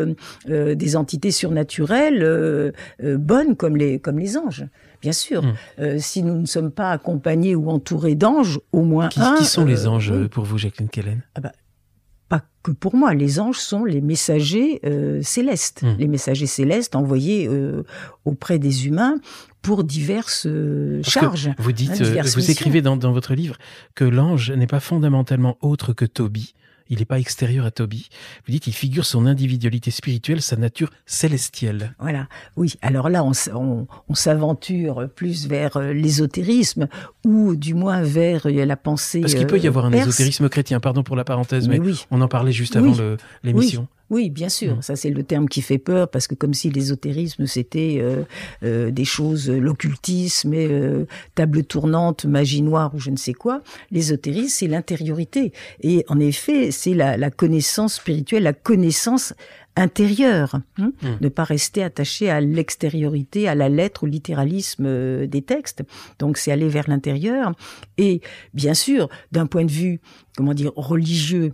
surnaturelles bonnes comme les anges. Bien sûr, si nous ne sommes pas accompagnés ou entourés d'anges, au moins Qui sont les anges pour vous, Jacqueline Kellen ? Pas que pour moi, les anges sont les messagers célestes, les messagers célestes envoyés auprès des humains pour diverses charges. Vous dites, vous écrivez dans votre livre que l'ange n'est pas fondamentalement autre que Tobie. Il n'est pas extérieur à Tobie. Vous dites qu'il figure son individualité spirituelle, sa nature célestielle. Voilà. Oui. Alors là, on s'aventure plus vers l'ésotérisme ou du moins vers la pensée. Parce qu'il peut y avoir un ésotérisme chrétien. Pardon pour la parenthèse, mais oui. On en parlait juste avant l'émission. Oui, bien sûr. Ça, c'est le terme qui fait peur parce que comme si l'ésotérisme c'était des choses, l'occultisme, table tournante, magie noire ou je ne sais quoi. L'ésotérisme, c'est l'intériorité. Et en effet, c'est la connaissance spirituelle, la connaissance intérieure. Ne pas rester attaché à l'extériorité, à la lettre, au littéralisme des textes. Donc, c'est aller vers l'intérieur. Et bien sûr, d'un point de vue, religieux,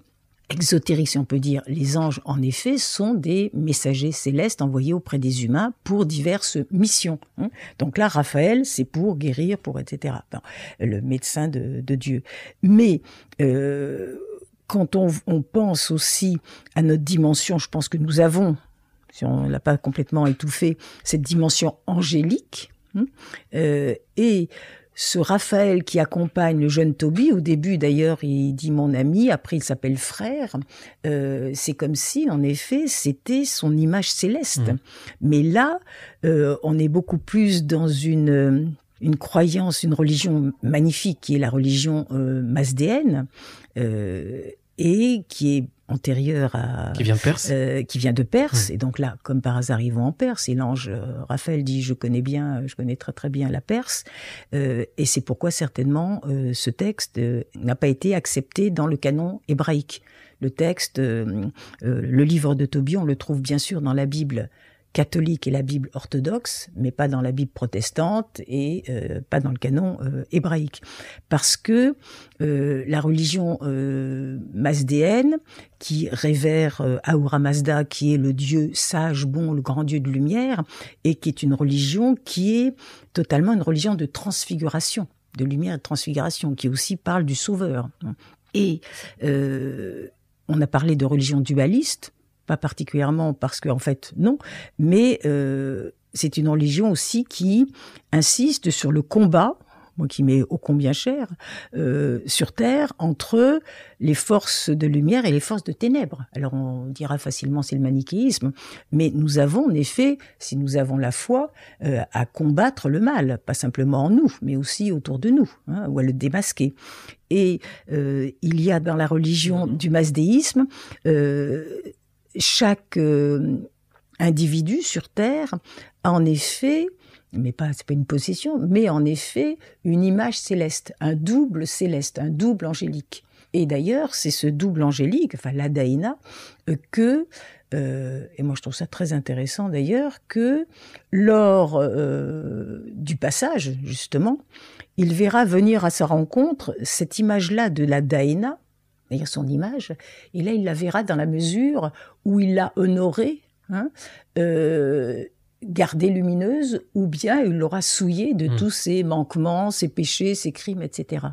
exotérique, si on peut dire, les anges, en effet, sont des messagers célestes envoyés auprès des humains pour diverses missions. Donc là, Raphaël, c'est pour guérir, pour etc. Le médecin de Dieu. Mais quand on pense aussi à notre dimension, je pense que nous avons, si on ne l'a pas complètement étouffé, cette dimension angélique. Et ce Raphaël qui accompagne le jeune Tobie, au début d'ailleurs il dit mon ami, après il s'appelle frère, c'est comme si en effet c'était son image céleste. Mais là, on est beaucoup plus dans une croyance, une religion magnifique qui est la religion mazdéenne, et qui est antérieure à... Qui vient de Perse. Qui vient de Perse. Et donc là, comme par hasard, ils vont en Perse. Et l'ange Raphaël dit, je connais très très bien la Perse. Et c'est pourquoi certainement ce texte n'a pas été accepté dans le canon hébraïque. Le texte, le livre de Tobie, on le trouve bien sûr dans la Bible catholique et la Bible orthodoxe, mais pas dans la Bible protestante et pas dans le canon hébraïque. Parce que la religion mazdéenne, qui révère Ahura Mazda, qui est le Dieu sage, bon, le grand Dieu de lumière, et qui est une religion qui est totalement une religion de transfiguration, de lumière et de transfiguration, qui aussi parle du Sauveur. Et on a parlé de religion dualiste, pas particulièrement parce que, en fait, non, mais c'est une religion aussi qui insiste sur le combat, moi qui m'est ô combien cher, sur Terre, entre les forces de lumière et les forces de ténèbres. Alors on dira facilement c'est le manichéisme, mais nous avons en effet, si nous avons la foi, à combattre le mal, pas simplement en nous, mais aussi autour de nous, ou à le démasquer. Et il y a dans la religion du mazdéisme chaque individu sur Terre a en effet, mais c'est pas une possession, mais en effet une image céleste, un double céleste, un double angélique. Et d'ailleurs, c'est ce double angélique, enfin la Daïna, et moi je trouve ça très intéressant d'ailleurs, que lors du passage, justement, il verra venir à sa rencontre cette image-là de la Daïna, d'ailleurs son image, et là il la verra dans la mesure où il l'a honorée, gardée lumineuse, ou bien il l'aura souillée de tous ses manquements, ses péchés, ses crimes, etc.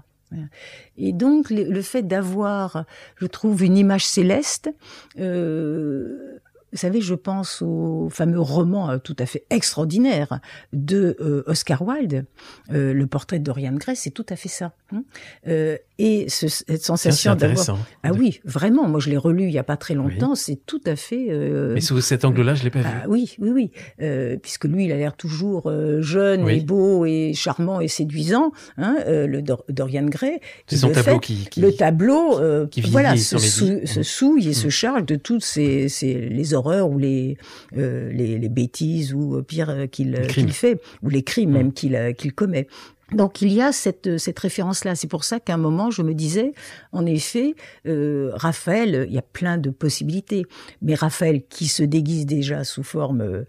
Et donc le fait d'avoir, je trouve, une image céleste, vous savez, je pense au fameux roman tout à fait extraordinaire de Oscar Wilde, Le portrait de Dorian Gray, c'est tout à fait ça. Et cette sensation d'avoir... Ah oui, vraiment, moi je l'ai relu il n'y a pas très longtemps, oui. C'est tout à fait... Mais sous cet angle-là, je ne l'ai pas vu. Oui. Puisque lui, il a l'air toujours jeune et beau et charmant et séduisant, le Dorian Gray. C'est son tableau Le tableau, qui voilà, se souille et se charge de toutes les horreurs ou les bêtises ou pire qu'il fait, ou les crimes même qu'il commet. Donc il y a cette référence-là. C'est pour ça qu'à un moment, je me disais, en effet, Raphaël, il y a plein de possibilités, mais Raphaël qui se déguise déjà sous forme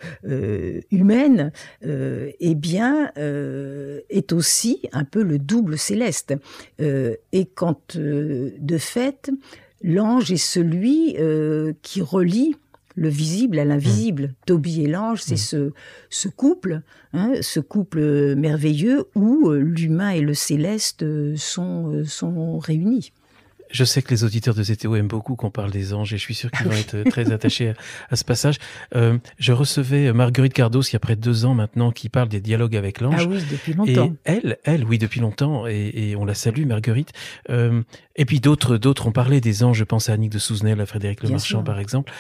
humaine, est aussi un peu le double céleste. Et quand, de fait, l'ange est celui qui relie le visible à l'invisible. Tobie et l'ange, c'est ce couple merveilleux où l'humain et le céleste sont réunis. Je sais que les auditeurs de ZTO aiment beaucoup qu'on parle des anges et je suis sûr qu'ils vont être très attachés à ce passage. Je recevais Marguerite Cardos il y a près de 2 ans maintenant qui parle des dialogues avec l'ange. Ah oui, depuis longtemps. Et elle, oui, depuis longtemps et on la salue, Marguerite. Et puis d'autres ont parlé des anges, je pense à Annick de Souzenel, à Frédéric Lemarchand par exemple.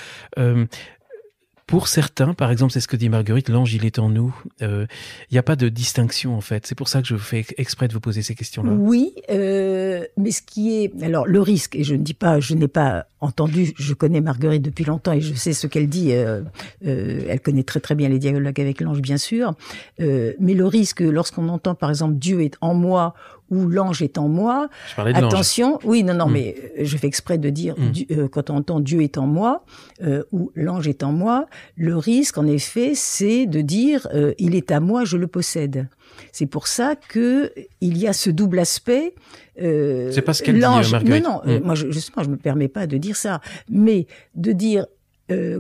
Pour certains, par exemple, c'est ce que dit Marguerite, l'ange, il est en nous. Il n'y a pas de distinction, en fait. C'est pour ça que je fais exprès de vous poser ces questions-là. Oui, mais ce qui est... Alors, le risque, et je n'ai pas entendu, je connais Marguerite depuis longtemps et je sais ce qu'elle dit. Elle connaît très très bien les dialogues avec l'ange, bien sûr. Mais le risque, lorsqu'on entend, par exemple, Dieu est en moi, ou l'ange est en moi. Je parlais de attention, l'ange. Oui, non, mais je fais exprès de dire quand on entend Dieu est en moi ou l'ange est en moi, le risque en effet, c'est de dire il est à moi, je le possède. C'est pour ça que il y a ce double aspect. C'est pas ce qu'elle dit, Marguerite. Non, moi justement, je me permets pas de dire ça, mais de dire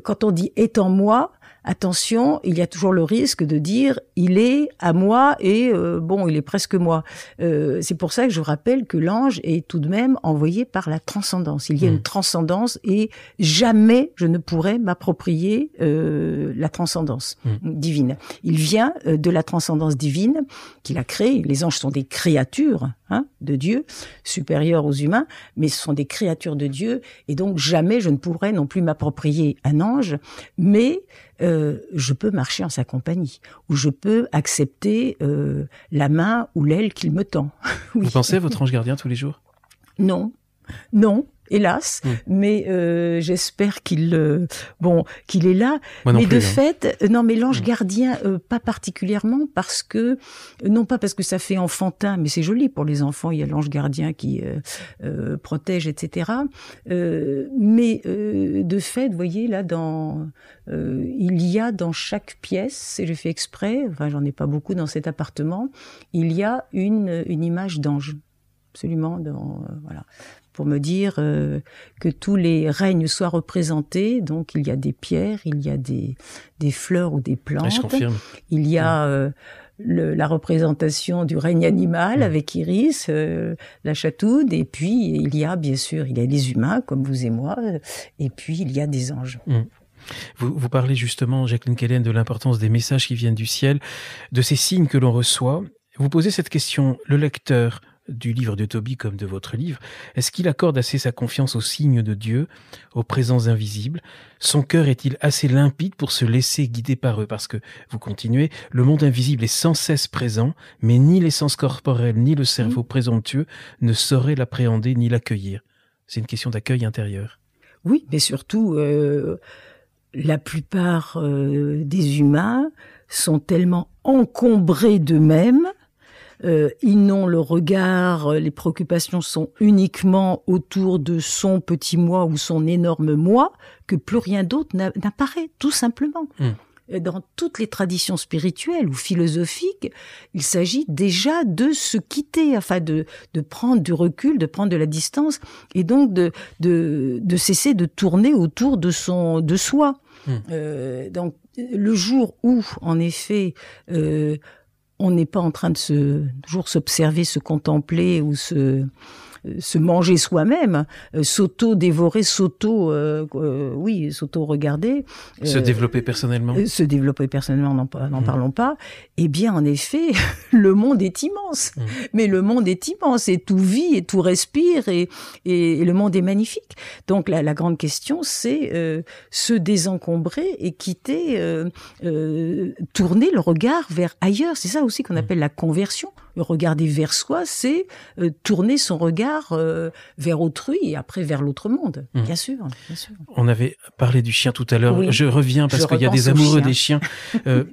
quand on dit est en moi. attention, il y a toujours le risque de dire il est à moi et il est presque moi. C'est pour ça que je rappelle que l'ange est tout de même envoyé par la transcendance. Il y a une transcendance et jamais je ne pourrais m'approprier la transcendance divine. Il vient de la transcendance divine qu'il a créée. Les anges sont des créatures de Dieu, supérieures aux humains, mais ce sont des créatures de Dieu et donc jamais je ne pourrais non plus m'approprier un ange, mais je peux marcher en sa compagnie, ou je peux accepter la main ou l'aile qu'il me tend. Oui. Vous pensez à votre ange gardien tous les jours ? Non, hélas, mais j'espère qu'il est là. Mais de fait, mais l'ange gardien, pas particulièrement parce que, non pas parce que ça fait enfantin, mais c'est joli pour les enfants, il y a l'ange gardien qui protège, etc. Mais de fait, vous voyez, là, il y a dans chaque pièce, et j'ai fait exprès, enfin j'en ai pas beaucoup dans cet appartement, il y a une image d'ange. Absolument, voilà, pour me dire que tous les règnes soient représentés. Donc il y a des pierres, il y a des fleurs ou des plantes. Je confirme. Il y a la représentation du règne animal avec Iris, la chatoude, et puis il y a bien sûr les humains comme vous et moi, et puis il y a des anges. Vous parlez justement, Jacqueline Quelen, de l'importance des messages qui viennent du ciel, de ces signes que l'on reçoit. Vous posez cette question, le lecteur du livre de Tobie comme de votre livre, est-ce qu'il accorde assez sa confiance aux signes de Dieu, aux présences invisibles ? Son cœur est-il assez limpide pour se laisser guider par eux ? Parce que, vous continuez, le monde invisible est sans cesse présent, mais ni les sens corporels, ni le cerveau présomptueux ne sauraient l'appréhender ni l'accueillir. C'est une question d'accueil intérieur. Oui, mais surtout, la plupart des humains sont tellement encombrés d'eux-mêmes. Ils n'ont le regard, les préoccupations sont uniquement autour de son petit moi ou son énorme moi, que plus rien d'autre n'apparaît, tout simplement. Dans toutes les traditions spirituelles ou philosophiques, il s'agit déjà de se quitter, enfin de prendre du recul, de prendre de la distance, et donc de cesser de tourner autour de soi. Donc le jour où, en effet, on n'est pas en train de toujours s'observer, se contempler ou se manger soi-même, s'auto-dévorer, s'auto-regarder. Se développer personnellement. N'en parlons pas. Eh bien, en effet, le monde est immense. Mais le monde est immense et tout vit et tout respire et le monde est magnifique. Donc, la grande question, c'est se désencombrer et quitter, tourner le regard vers ailleurs. C'est ça aussi qu'on appelle la conversion. Regarder vers soi, c'est tourner son regard vers autrui et après vers l'autre monde. Bien sûr. On avait parlé du chien tout à l'heure. Oui. Je reviens parce qu'il y a des amoureux des chiens.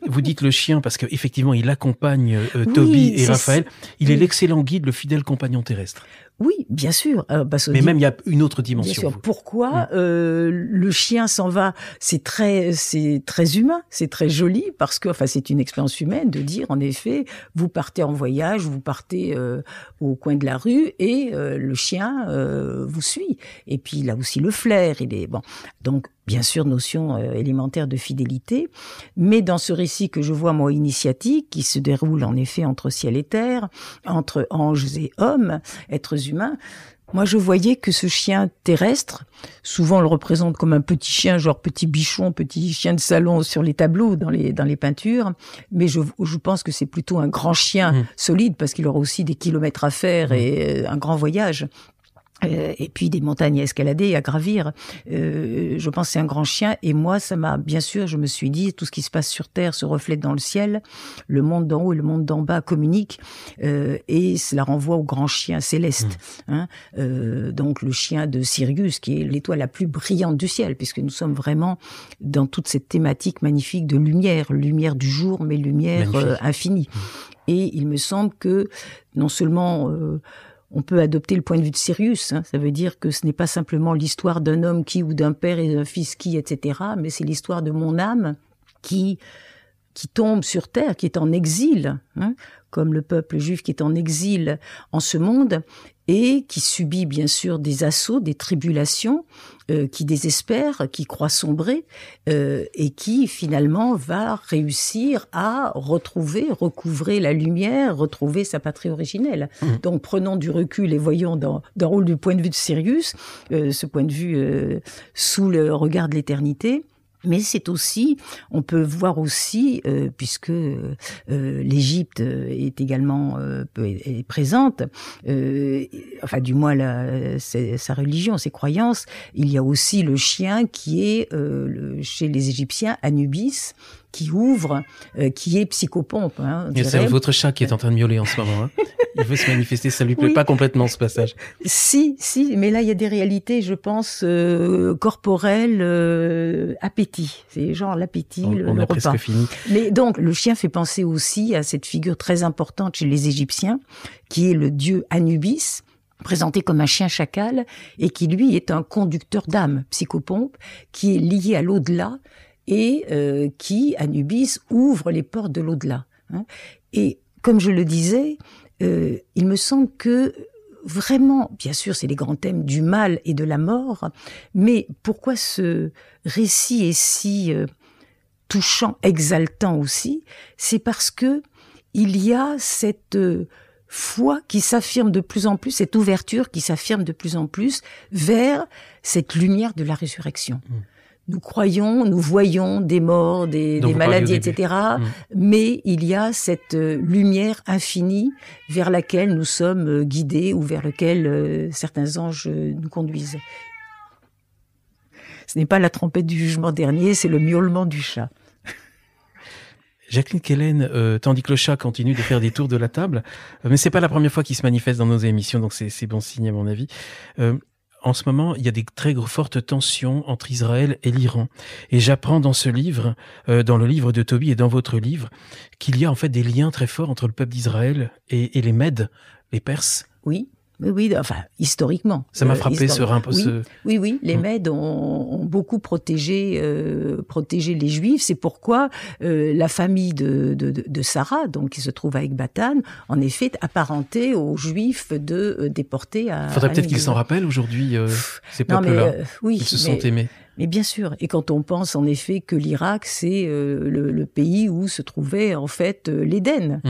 Vous dites le chien parce qu'effectivement, il accompagne Tobie et Raphaël. Il est l'excellent guide, le fidèle compagnon terrestre. Oui, bien sûr. Mais même il y a une autre dimension. Bien sûr. Pourquoi le chien s'en va ? C'est très humain, c'est très joli parce que, c'est une expérience humaine de dire en effet, vous partez en voyage, vous partez au coin de la rue et le chien vous suit. Et puis il a aussi le flair. Donc bien sûr, notion élémentaire de fidélité, mais dans ce récit que je vois, moi, initiatique, qui se déroule en effet entre ciel et terre, entre anges et hommes, êtres humains, moi je voyais que ce chien terrestre, souvent on le représente comme un petit chien, genre petit bichon, petit chien de salon sur les tableaux, dans les peintures, mais je pense que c'est plutôt un grand chien solide, parce qu'il aura aussi des kilomètres à faire et un grand voyage. Et puis des montagnes à escalader, à gravir. Je pense que c'est un grand chien. Et moi, bien sûr, je me suis dit, tout ce qui se passe sur Terre se reflète dans le ciel. Le monde d'en haut et le monde d'en bas communiquent. Et cela renvoie au grand chien céleste. Donc le chien de Sirius, qui est l'étoile la plus brillante du ciel, puisque nous sommes vraiment dans toute cette thématique magnifique de lumière. Lumière du jour, mais lumière infinie. Et il me semble que non seulement... on peut adopter le point de vue de Sirius, ça veut dire que ce n'est pas simplement l'histoire d'un homme qui ou d'un père et d'un fils qui, etc., mais c'est l'histoire de mon âme qui qui tombe sur terre, qui est en exil, hein, comme le peuple juif qui est en exil en ce monde, et qui subit bien sûr des assauts, des tribulations, qui désespère, qui croit sombrer, et qui finalement va réussir à recouvrer la lumière, retrouver sa patrie originelle. Donc prenons du recul et voyons d'un rôle du point de vue de Sirius, ce point de vue sous le regard de l'éternité. Mais c'est aussi, on peut voir aussi, puisque l'Égypte est également est présente, enfin du moins sa religion, ses croyances, il y a aussi le chien qui est chez les Égyptiens Anubis, qui ouvre, qui est psychopompe. Hein, et c'est votre chat qui est en train de miauler en ce moment. Hein. Il veut se manifester, ça lui plaît pas complètement ce passage. Si, mais là il y a des réalités, je pense, corporelles, appétit. C'est genre l'appétit, le on a repas. presque fini. Mais donc le chien fait penser aussi à cette figure très importante chez les Égyptiens, qui est le dieu Anubis, présenté comme un chien chacal, et qui lui est un conducteur d'âme, psychopompe, qui est lié à l'au-delà, et qui, Anubis, ouvre les portes de l'au-delà. Hein. Et comme je le disais, il me semble que vraiment, bien sûr, c'est les grands thèmes du mal et de la mort, mais pourquoi ce récit est si touchant, exaltant aussi, c'est parce que il y a cette foi qui s'affirme de plus en plus, cette ouverture qui s'affirme de plus en plus vers cette lumière de la résurrection. Nous croyons, nous voyons des morts, des maladies, etc. Mais il y a cette lumière infinie vers laquelle nous sommes guidés ou vers laquelle certains anges nous conduisent. Ce n'est pas la trompette du jugement dernier, c'est le miaulement du chat. Jacqueline Quelen, tandis que le chat continue de faire des tours de la table, mais c'est pas la première fois qu'il se manifeste dans nos émissions, donc c'est bon signe à mon avis. En ce moment, il y a des très fortes tensions entre Israël et l'Iran. Et j'apprends dans ce livre, dans le livre de Tobie et dans votre livre, qu'il y a en fait des liens très forts entre le peuple d'Israël et les Mèdes, les Perses. Oui, enfin, historiquement. Ça m'a frappé Oui, les Mèdes ont beaucoup protégé les Juifs. C'est pourquoi la famille de Sarah, donc qui se trouve à Ecbatane, en effet, est apparentée aux Juifs déportés à... Faudrait peut-être qu'ils s'en rappellent aujourd'hui, ces peuples-là. Oui, ils se sont aimés. Mais bien sûr, et quand on pense en effet que l'Irak, c'est le pays où se trouvait en fait l'Éden,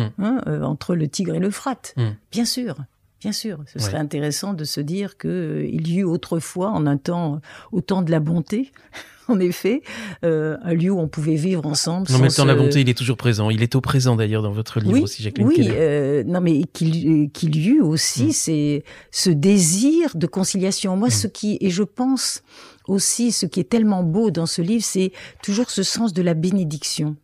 entre le Tigre et l'Euphrate. Bien sûr. Bien sûr, ce serait intéressant de se dire qu'il y eut autrefois, en un temps, au temps de la bonté, en effet, un lieu où on pouvait vivre ensemble. Non, mais le temps de la bonté, il est toujours présent. Il est au présent d'ailleurs dans votre livre aussi, Jacqueline Quelen. Non, mais qu'il y eut aussi c'est ce désir de conciliation. Moi, et je pense aussi, ce qui est tellement beau dans ce livre, c'est toujours ce sens de la bénédiction,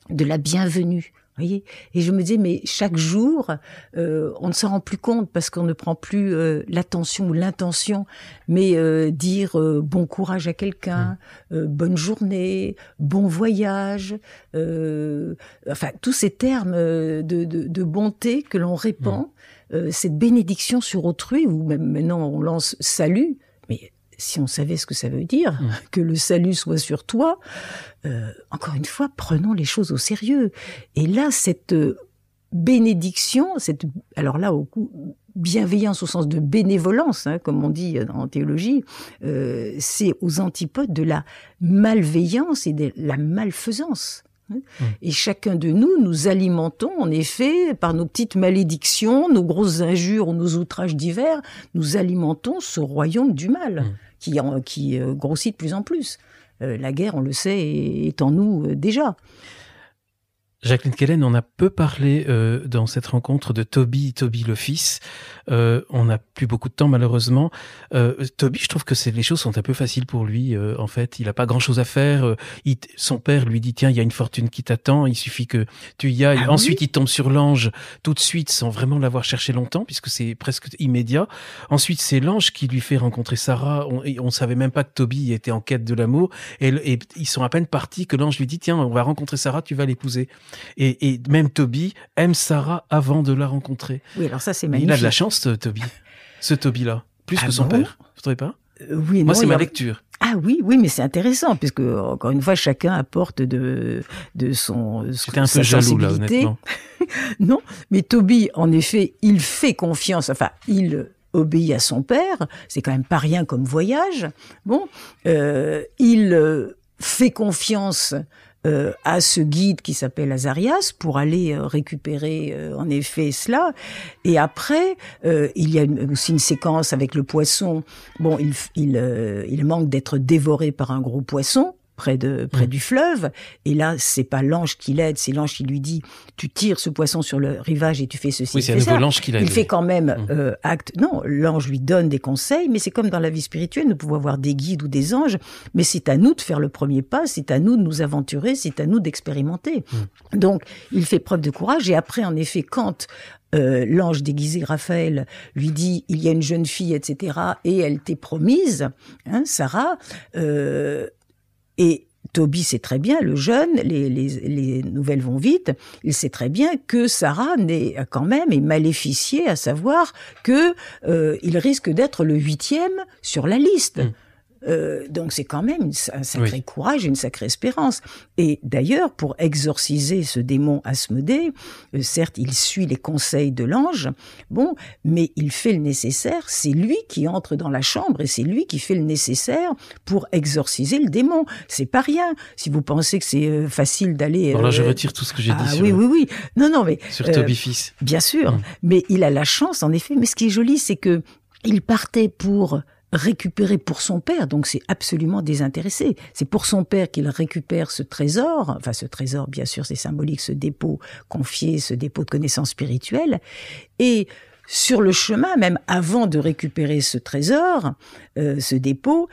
de la bienvenue. Voyez, et je me disais, mais chaque jour, on ne s'en rend plus compte parce qu'on ne prend plus l'attention ou l'intention, mais dire bon courage à quelqu'un, bonne journée, bon voyage, enfin tous ces termes de bonté que l'on répand, cette bénédiction sur autrui, ou même maintenant on lance salut, mais si on savait ce que ça veut dire, que le salut soit sur toi, encore une fois, prenons les choses au sérieux. Et là, cette bénédiction, alors là, au coup, bienveillance au sens de bénévolence, comme on dit en théologie, c'est aux antipodes de la malveillance et de la malfaisance. Et chacun de nous alimentons, en effet, par nos petites malédictions, nos grosses injures ou nos outrages divers, nous alimentons ce royaume du mal qui grossit de plus en plus. La guerre, on le sait, est en nous déjà. Jacqueline Quelen, on a peu parlé dans cette rencontre de Tobie le fils. On n'a plus beaucoup de temps malheureusement. Tobie, je trouve que les choses sont un peu faciles pour lui. En fait, il a pas grand-chose à faire. Son père lui dit tiens, il y a une fortune qui t'attend. Il suffit que tu y ailles. Ensuite, il tombe sur l'ange tout de suite, sans vraiment l'avoir cherché longtemps, puisque c'est presque immédiat. Ensuite, c'est l'ange qui lui fait rencontrer Sarah. On savait même pas que Tobie était en quête de l'amour. Et ils sont à peine partis que l'ange lui dit tiens, on va rencontrer Sarah, tu vas l'épouser. Et même Tobie aime Sarah avant de la rencontrer. Oui, alors ça c'est magnifique. Il a de la chance, Tobie. Ce Tobie-là, plus que son père. Vous trouvez pas ? Oui, moi, non, c'est ma lecture. Ah oui, mais c'est intéressant, puisque, encore une fois, chacun apporte de son J'étais un sa peu jaloux, sensibilité. là, honnêtement. Non, mais Tobie, en effet, il fait confiance, enfin, il obéit à son père, c'est quand même pas rien comme voyage. Bon, il fait confiance à ce guide qui s'appelle Azarias pour aller récupérer en effet cela. Et après, il y a aussi une séquence avec le poisson. Bon, il manque d'être dévoré par un gros poisson près du fleuve. Et là, c'est pas l'ange qui l'aide, c'est l'ange qui lui dit tu tires ce poisson sur le rivage et tu fais ceci. Oui, c'est à nouveau l'ange qui l'aide. Il fait quand même acte. Non, l'ange lui donne des conseils, mais c'est comme dans la vie spirituelle, nous pouvons avoir des guides ou des anges, mais c'est à nous de faire le premier pas, c'est à nous de nous aventurer, c'est à nous d'expérimenter. Donc, il fait preuve de courage. Et après, en effet, quand l'ange déguisé Raphaël lui dit il y a une jeune fille, etc., et elle t'est promise, hein, Sarah. Et Tobie sait très bien, le jeune, les nouvelles vont vite, il sait très bien que Sarah est maléficiée, à savoir que il risque d'être le 8e sur la liste. Donc c'est quand même un sacré courage, une sacrée espérance. Et d'ailleurs, pour exorciser ce démon Asmodée, certes, il suit les conseils de l'ange, bon, mais il fait le nécessaire. C'est lui qui entre dans la chambre et c'est lui qui fait le nécessaire pour exorciser le démon. C'est pas rien. Si vous pensez que c'est facile d'aller... Alors là, je retire tout ce que j'ai dit sur... Oui. Non, mais... Sur Tobie fils. Bien sûr. Mais il a la chance, en effet. Mais ce qui est joli, c'est que il partait pour récupérer pour son père, donc c'est absolument désintéressé. C'est pour son père qu'il récupère ce trésor, enfin ce trésor, bien sûr, c'est symbolique, ce dépôt confié, ce dépôt de connaissances spirituelles. Et sur le chemin, même avant de récupérer ce trésor, ce dépôt,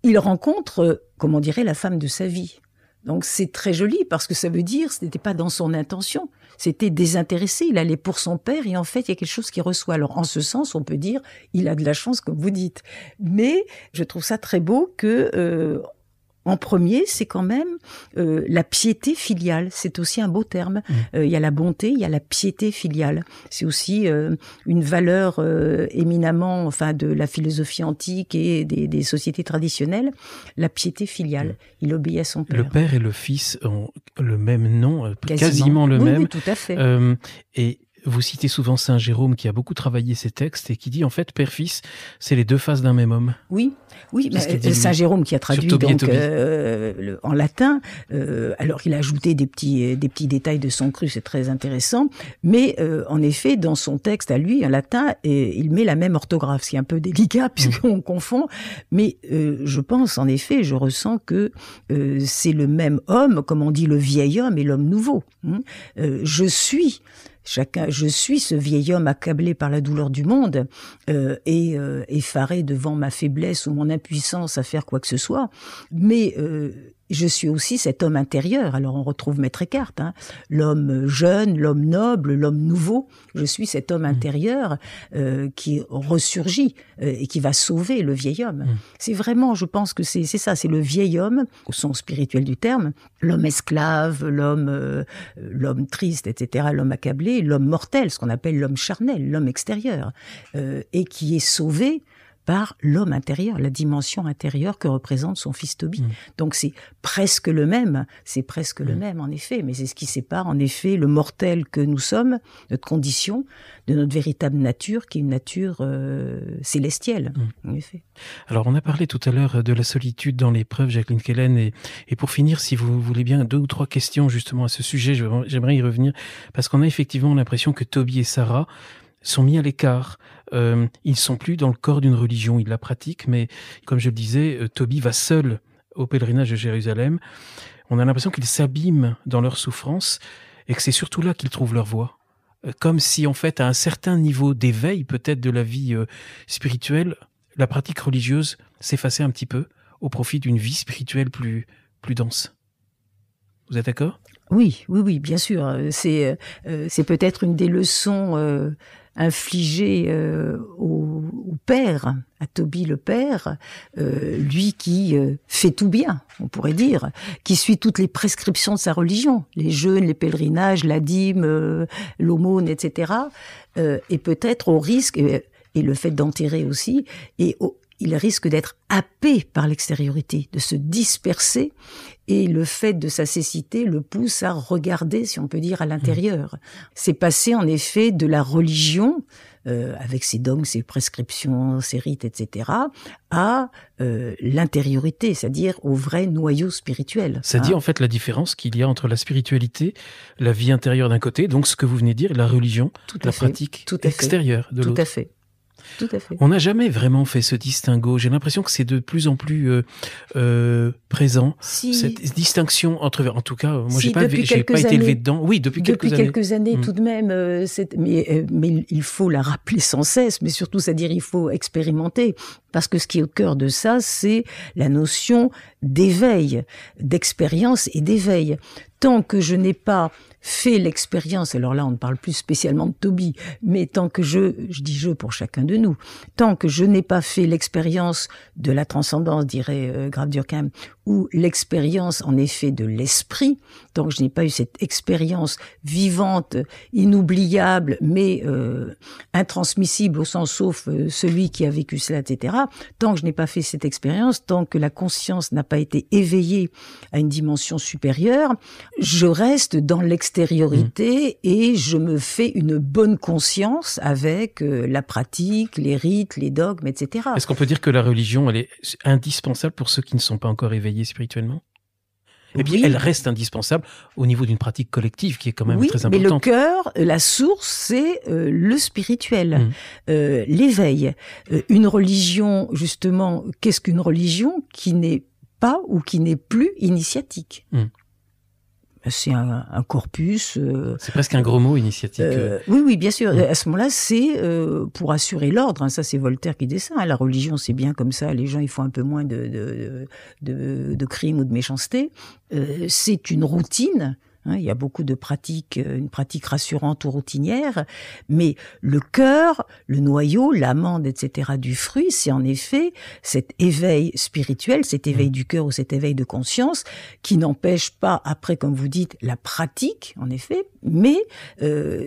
il rencontre, comme on dirait, la femme de sa vie. Donc c'est très joli parce que ça veut dire ce n'était pas dans son intention, c'était désintéressé, il allait pour son père et en fait il y a quelque chose qu'il reçoit. Alors en ce sens on peut dire il a de la chance comme vous dites, mais je trouve ça très beau que en premier, c'est quand même la piété filiale. C'est aussi un beau terme. Il y a la bonté, il y a la piété filiale. C'est aussi une valeur éminemment, enfin, de la philosophie antique et des sociétés traditionnelles. La piété filiale. Il obéit à son père. Le père et le fils ont le même nom, quasiment le même. Oui, tout à fait. Et vous citez souvent Saint Jérôme qui a beaucoup travaillé ces textes et qui dit en fait père-fils, c'est les deux faces d'un même homme. Oui, mais Saint Jérôme qui a traduit donc en latin. Alors il a ajouté des petits détails de son cru, c'est très intéressant. Mais en effet, dans son texte à lui en latin, il met la même orthographe, ce qui est un peu délicat puisqu'on confond. Mais je pense en effet, je ressens que c'est le même homme, comme on dit le vieil homme et l'homme nouveau. Je suis ce vieil homme accablé par la douleur du monde et effaré devant ma faiblesse ou mon impuissance à faire quoi que ce soit. Mais je suis aussi cet homme intérieur. Alors on retrouve Maître Eckhart, l'homme jeune, l'homme noble, l'homme nouveau. Je suis cet homme intérieur qui ressurgit et qui va sauver le vieil homme. C'est vraiment, je pense que c'est ça, c'est le vieil homme au sens spirituel du terme, l'homme esclave, l'homme triste, etc., l'homme accablé, l'homme mortel, ce qu'on appelle l'homme charnel, l'homme extérieur, et qui est sauvé par l'homme intérieur, la dimension intérieure que représente son fils Tobie. Donc c'est presque le même, en effet, mais c'est ce qui sépare en effet le mortel que nous sommes, notre condition, de notre véritable nature, qui est une nature célestielle, en effet. Alors on a parlé tout à l'heure de la solitude dans l'épreuve, Jacqueline Kellen, et pour finir, si vous voulez bien, 2 ou 3 questions justement à ce sujet, j'aimerais y revenir, parce qu'on a effectivement l'impression que Tobie et Sarah sont mis à l'écart. Ils sont plus dans le corps d'une religion, ils la pratiquent, mais comme je le disais, Tobie va seul au pèlerinage de Jérusalem. On a l'impression qu'ils s'abîment dans leur souffrance et que c'est surtout là qu'ils trouvent leur voie. Comme si, en fait, à un certain niveau d'éveil, peut-être de la vie spirituelle, la pratique religieuse s'effaçait un petit peu au profit d'une vie spirituelle plus dense. Vous êtes d'accord ? Oui, bien sûr. C'est peut-être une des leçons infligées au père, à Tobie le père, lui qui fait tout bien, on pourrait dire, qui suit toutes les prescriptions de sa religion, les jeûnes, les pèlerinages, la dîme, l'aumône, etc. Et peut-être au risque, et le fait d'enterrer aussi, et il risque d'être happé par l'extériorité, de se disperser, et le fait de sa cécité le pousse à regarder, si on peut dire, à l'intérieur. C'est passé en effet de la religion, avec ses dogmes, ses prescriptions, ses rites, etc., à l'intériorité, c'est-à-dire au vrai noyau spirituel. Ça dit en fait la différence qu'il y a entre la spiritualité, la vie intérieure d'un côté, donc ce que vous venez de dire, la religion, la pratique extérieure de l'autre. Tout à fait. Tout à fait. On n'a jamais vraiment fait ce distinguo. J'ai l'impression que c'est de plus en plus présent. Cette distinction entre, en tout cas, moi j'ai pas été élevé dedans. Oui, depuis quelques années. Tout de même. Mais il faut la rappeler sans cesse. Mais surtout, c'est-à-dire il faut expérimenter. Parce que ce qui est au cœur de ça, c'est la notion d'éveil, d'expérience et d'éveil. Tant que je n'ai pas fait l'expérience, alors là on ne parle plus spécialement de Toby, mais tant que je dis je pour chacun de nous, tant que je n'ai pas fait l'expérience de la transcendance, dirait Graf Durkheim, ou l'expérience en effet de l'esprit, tant que je n'ai pas eu cette expérience vivante, inoubliable, mais intransmissible au sens sauf celui qui a vécu cela, etc., tant que je n'ai pas fait cette expérience, tant que la conscience n'a pas été éveillée à une dimension supérieure, je reste dans l'extériorité et je me fais une bonne conscience avec la pratique, les rites, les dogmes, etc. Est-ce qu'on peut dire que la religion, elle est indispensable pour ceux qui ne sont pas encore éveillés spirituellement ? Et puis, elle reste indispensable au niveau d'une pratique collective qui est quand même très importante. Mais le cœur, la source, c'est le spirituel, l'éveil. Une religion, justement, qu'est-ce qu'une religion qui n'est pas ou qui n'est plus initiatique ? C'est un corpus. C'est presque un gros mot, initiatique. Oui, bien sûr. À ce moment-là, c'est pour assurer l'ordre. Ça, c'est Voltaire qui dit ça. La religion, c'est bien comme ça. Les gens, ils font un peu moins de crimes ou de méchanceté. C'est une routine. Il y a beaucoup de pratiques, une pratique rassurante ou routinière, mais le cœur, le noyau, l'amande, etc. du fruit, c'est en effet cet éveil spirituel, cet éveil du cœur ou cet éveil de conscience qui n'empêche pas, après, comme vous dites, la pratique, en effet, mais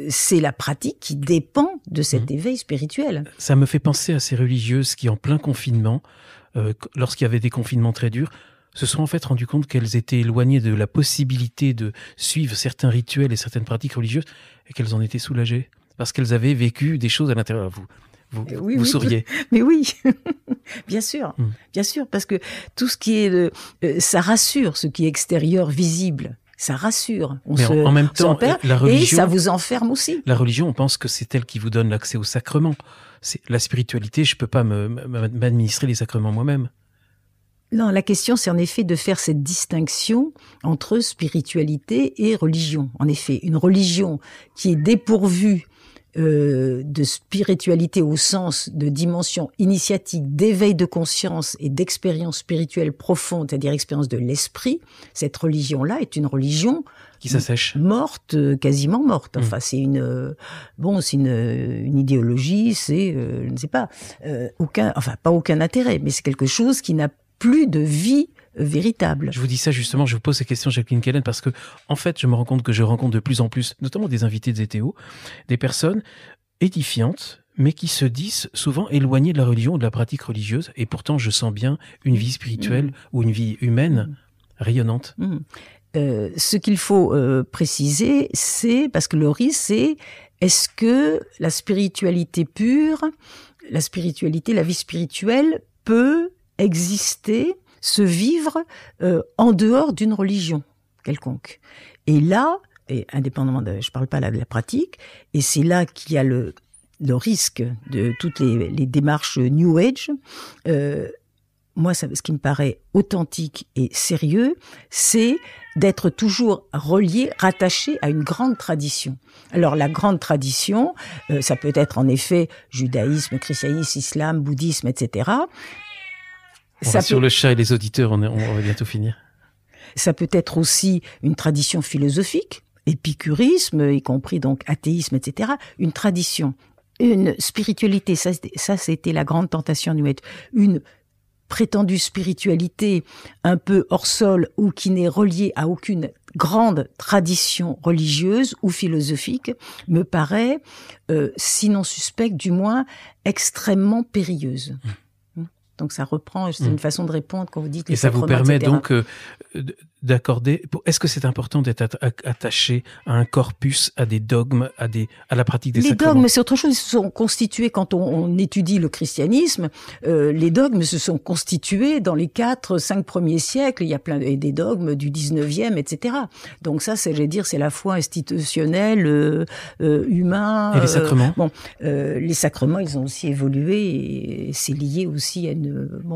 c'est la pratique qui dépend de cet éveil spirituel. Ça me fait penser à ces religieuses qui, en plein confinement, lorsqu'il y avait des confinements très durs, se sont en fait rendu compte qu'elles étaient éloignées de la possibilité de suivre certains rituels et certaines pratiques religieuses et qu'elles en étaient soulagées parce qu'elles avaient vécu des choses à l'intérieur. Vous souriez. Mais oui, bien sûr, parce que tout ce qui est ça rassure, ce qui est extérieur, visible. Ça rassure. En même temps, la religion, et ça vous enferme aussi. La religion, on pense que c'est elle qui vous donne l'accès au sacrement. C'est la spiritualité. Je peux pas m'administrer les sacrements moi-même. Non, la question, c'est en effet de faire cette distinction entre spiritualité et religion. En effet, une religion qui est dépourvue de spiritualité au sens de dimension initiatique, d'éveil de conscience et d'expérience spirituelle profonde, c'est-à-dire expérience de l'esprit, cette religion-là est une religion qui s'assèche, morte, quasiment morte. Enfin, c'est une idéologie, c'est je ne sais pas, pas aucun intérêt, mais c'est quelque chose qui n'a plus de vie véritable. Je vous dis ça justement, je vous pose ces questions, Jacqueline Kellen, parce que en fait, je me rends compte que je rencontre de plus en plus, notamment des invités de ZTO, des personnes édifiantes, mais qui se disent souvent éloignées de la religion ou de la pratique religieuse, et pourtant je sens bien une vie spirituelle ou une vie humaine rayonnante. Ce qu'il faut préciser, c'est, parce que le risque, c'est, est-ce que la spiritualité pure, la vie spirituelle peut exister, se vivre en dehors d'une religion quelconque. Et là, et indépendamment je parle pas là de la pratique, et c'est là qu'il y a le risque de toutes les démarches New Age. Moi, ce qui me paraît authentique et sérieux, c'est d'être toujours relié, rattaché à une grande tradition. Alors, la grande tradition, ça peut être en effet judaïsme, christianisme, islam, bouddhisme, etc. Sur le chat et les auditeurs, on va bientôt finir. Ça peut être aussi une tradition philosophique, épicurisme, y compris donc athéisme, etc. Une tradition, une spiritualité, ça c'était la grande tentation New Age. Une prétendue spiritualité un peu hors sol ou qui n'est reliée à aucune grande tradition religieuse ou philosophique me paraît, sinon suspecte, du moins extrêmement périlleuse. Donc ça reprend, c'est une façon de répondre quand vous dites les Et ça vous sacrements, permet etc. donc d'accorder... Est-ce que c'est important d'être attaché à un corpus, à des dogmes, à la pratique des sacrements? Les dogmes, c'est autre chose. Ils se sont constitués quand on étudie le christianisme. Les dogmes se sont constitués dans les 4-5 premiers siècles. Il y a plein des dogmes du 19e, etc. Donc ça, c'est la foi institutionnelle, humain. Et les sacrements? Les sacrements, ils ont aussi évolué et c'est lié aussi à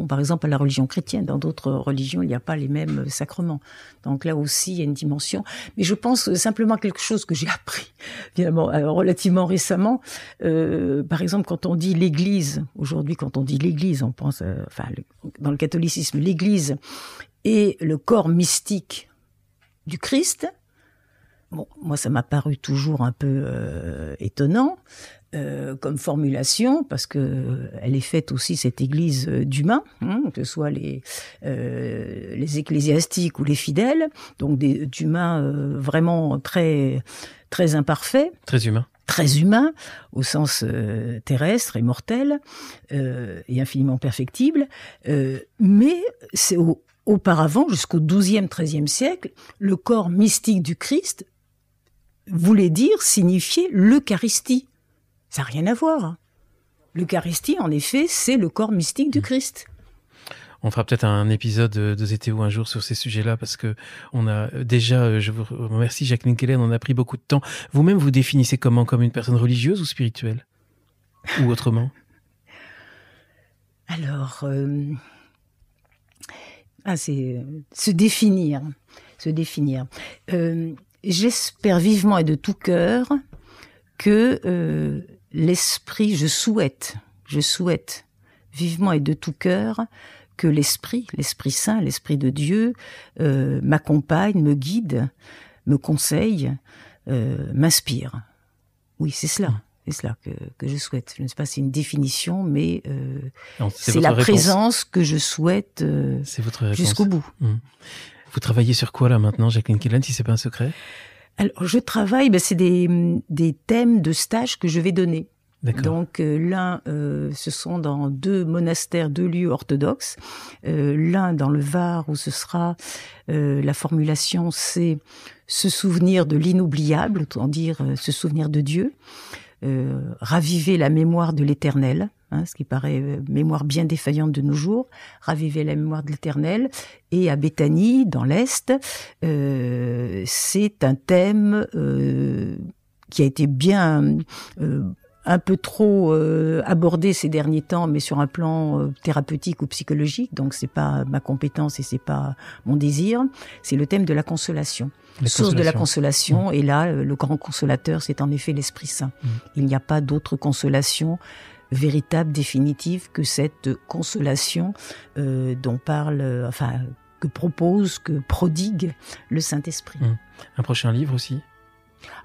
par exemple, à la religion chrétienne. Dans d'autres religions, il n'y a pas les mêmes sacrements. Donc là aussi, il y a une dimension. Mais je pense simplement à quelque chose que j'ai appris, finalement, relativement récemment. Par exemple, quand on dit l'Église, aujourd'hui, quand on dit l'Église, on pense, dans le catholicisme, l'Église est le corps mystique du Christ. Bon, moi, ça m'a paru toujours un peu étonnant comme formulation, parce que elle est faite aussi, cette Église, d'humains, que ce soit les ecclésiastiques ou les fidèles, donc d'humains vraiment très très imparfaits, très humains au sens terrestre et mortel et infiniment perfectible, mais c'est auparavant, jusqu'au XIIe, XIIIe siècle, le corps mystique du Christ voulait dire, signifier l'Eucharistie. Ça n'a rien à voir. L'Eucharistie, en effet, c'est le corps mystique du Christ. On fera peut-être un épisode de Zétéo un jour sur ces sujets-là, parce que on a déjà, je vous remercie Jacqueline Keller, on a pris beaucoup de temps. Vous-même, vous définissez comment? Comme une personne religieuse ou spirituelle? Ou autrement? Alors, c'est se définir. J'espère vivement et de tout cœur que l'esprit, je souhaite vivement et de tout cœur que l'Esprit Saint, l'Esprit de Dieu, m'accompagne, me guide, me conseille, m'inspire. Oui, c'est cela. C'est cela que je souhaite. Je ne sais pas si c'est une définition, mais c'est la présence que je souhaite jusqu'au bout. Vous travaillez sur quoi là maintenant, Jacqueline Keller, si c'est pas un secret? Alors, je travaille, c'est des thèmes de stage que je vais donner. D'accord. Donc l'un, ce sont dans 2 monastères, 2 lieux orthodoxes. L'un dans le Var où ce sera la formulation, c'est se souvenir de l'inoubliable, autant dire se souvenir de Dieu, raviver la mémoire de l'Éternel. Ce qui paraît mémoire bien défaillante de nos jours, raviver la mémoire de l'Éternel. Et à Béthanie, dans l'Est, c'est un thème qui a été bien un peu trop abordé ces derniers temps, mais sur un plan thérapeutique ou psychologique. Donc c'est pas ma compétence et c'est pas mon désir. C'est le thème de la consolation. Source de la consolation. Et là, le grand consolateur, c'est en effet l'Esprit Saint. Il n'y a pas d'autre consolation véritable, définitive, que cette consolation dont parle, que propose, que prodigue le Saint-Esprit. Un prochain livre aussi?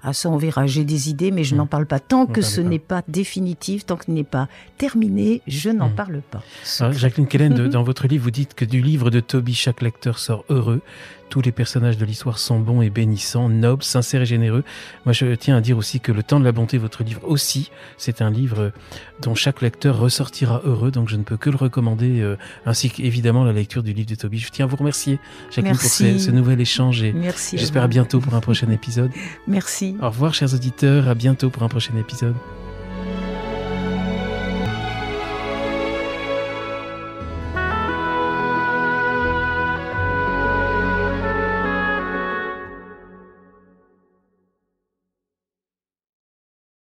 Ah, ça on verra, j'ai des idées, mais je n'en parle pas. Tant que ce n'est pas définitif, tant que ce n'est pas terminé, je n'en parle pas. Alors, Jacqueline Keller, dans votre livre, vous dites que du livre de Tobie, chaque lecteur sort heureux. Tous les personnages de l'histoire sont bons et bénissants, nobles, sincères et généreux. Moi, je tiens à dire aussi que Le Temps de la Bonté, votre livre aussi, c'est un livre dont chaque lecteur ressortira heureux. Donc, je ne peux que le recommander, ainsi qu'évidemment la lecture du livre de Tobie. Je tiens à vous remercier, Jacqueline, pour ce nouvel échange. Et merci. J'espère à bientôt pour un prochain épisode. Merci. Au revoir, chers auditeurs. À bientôt pour un prochain épisode.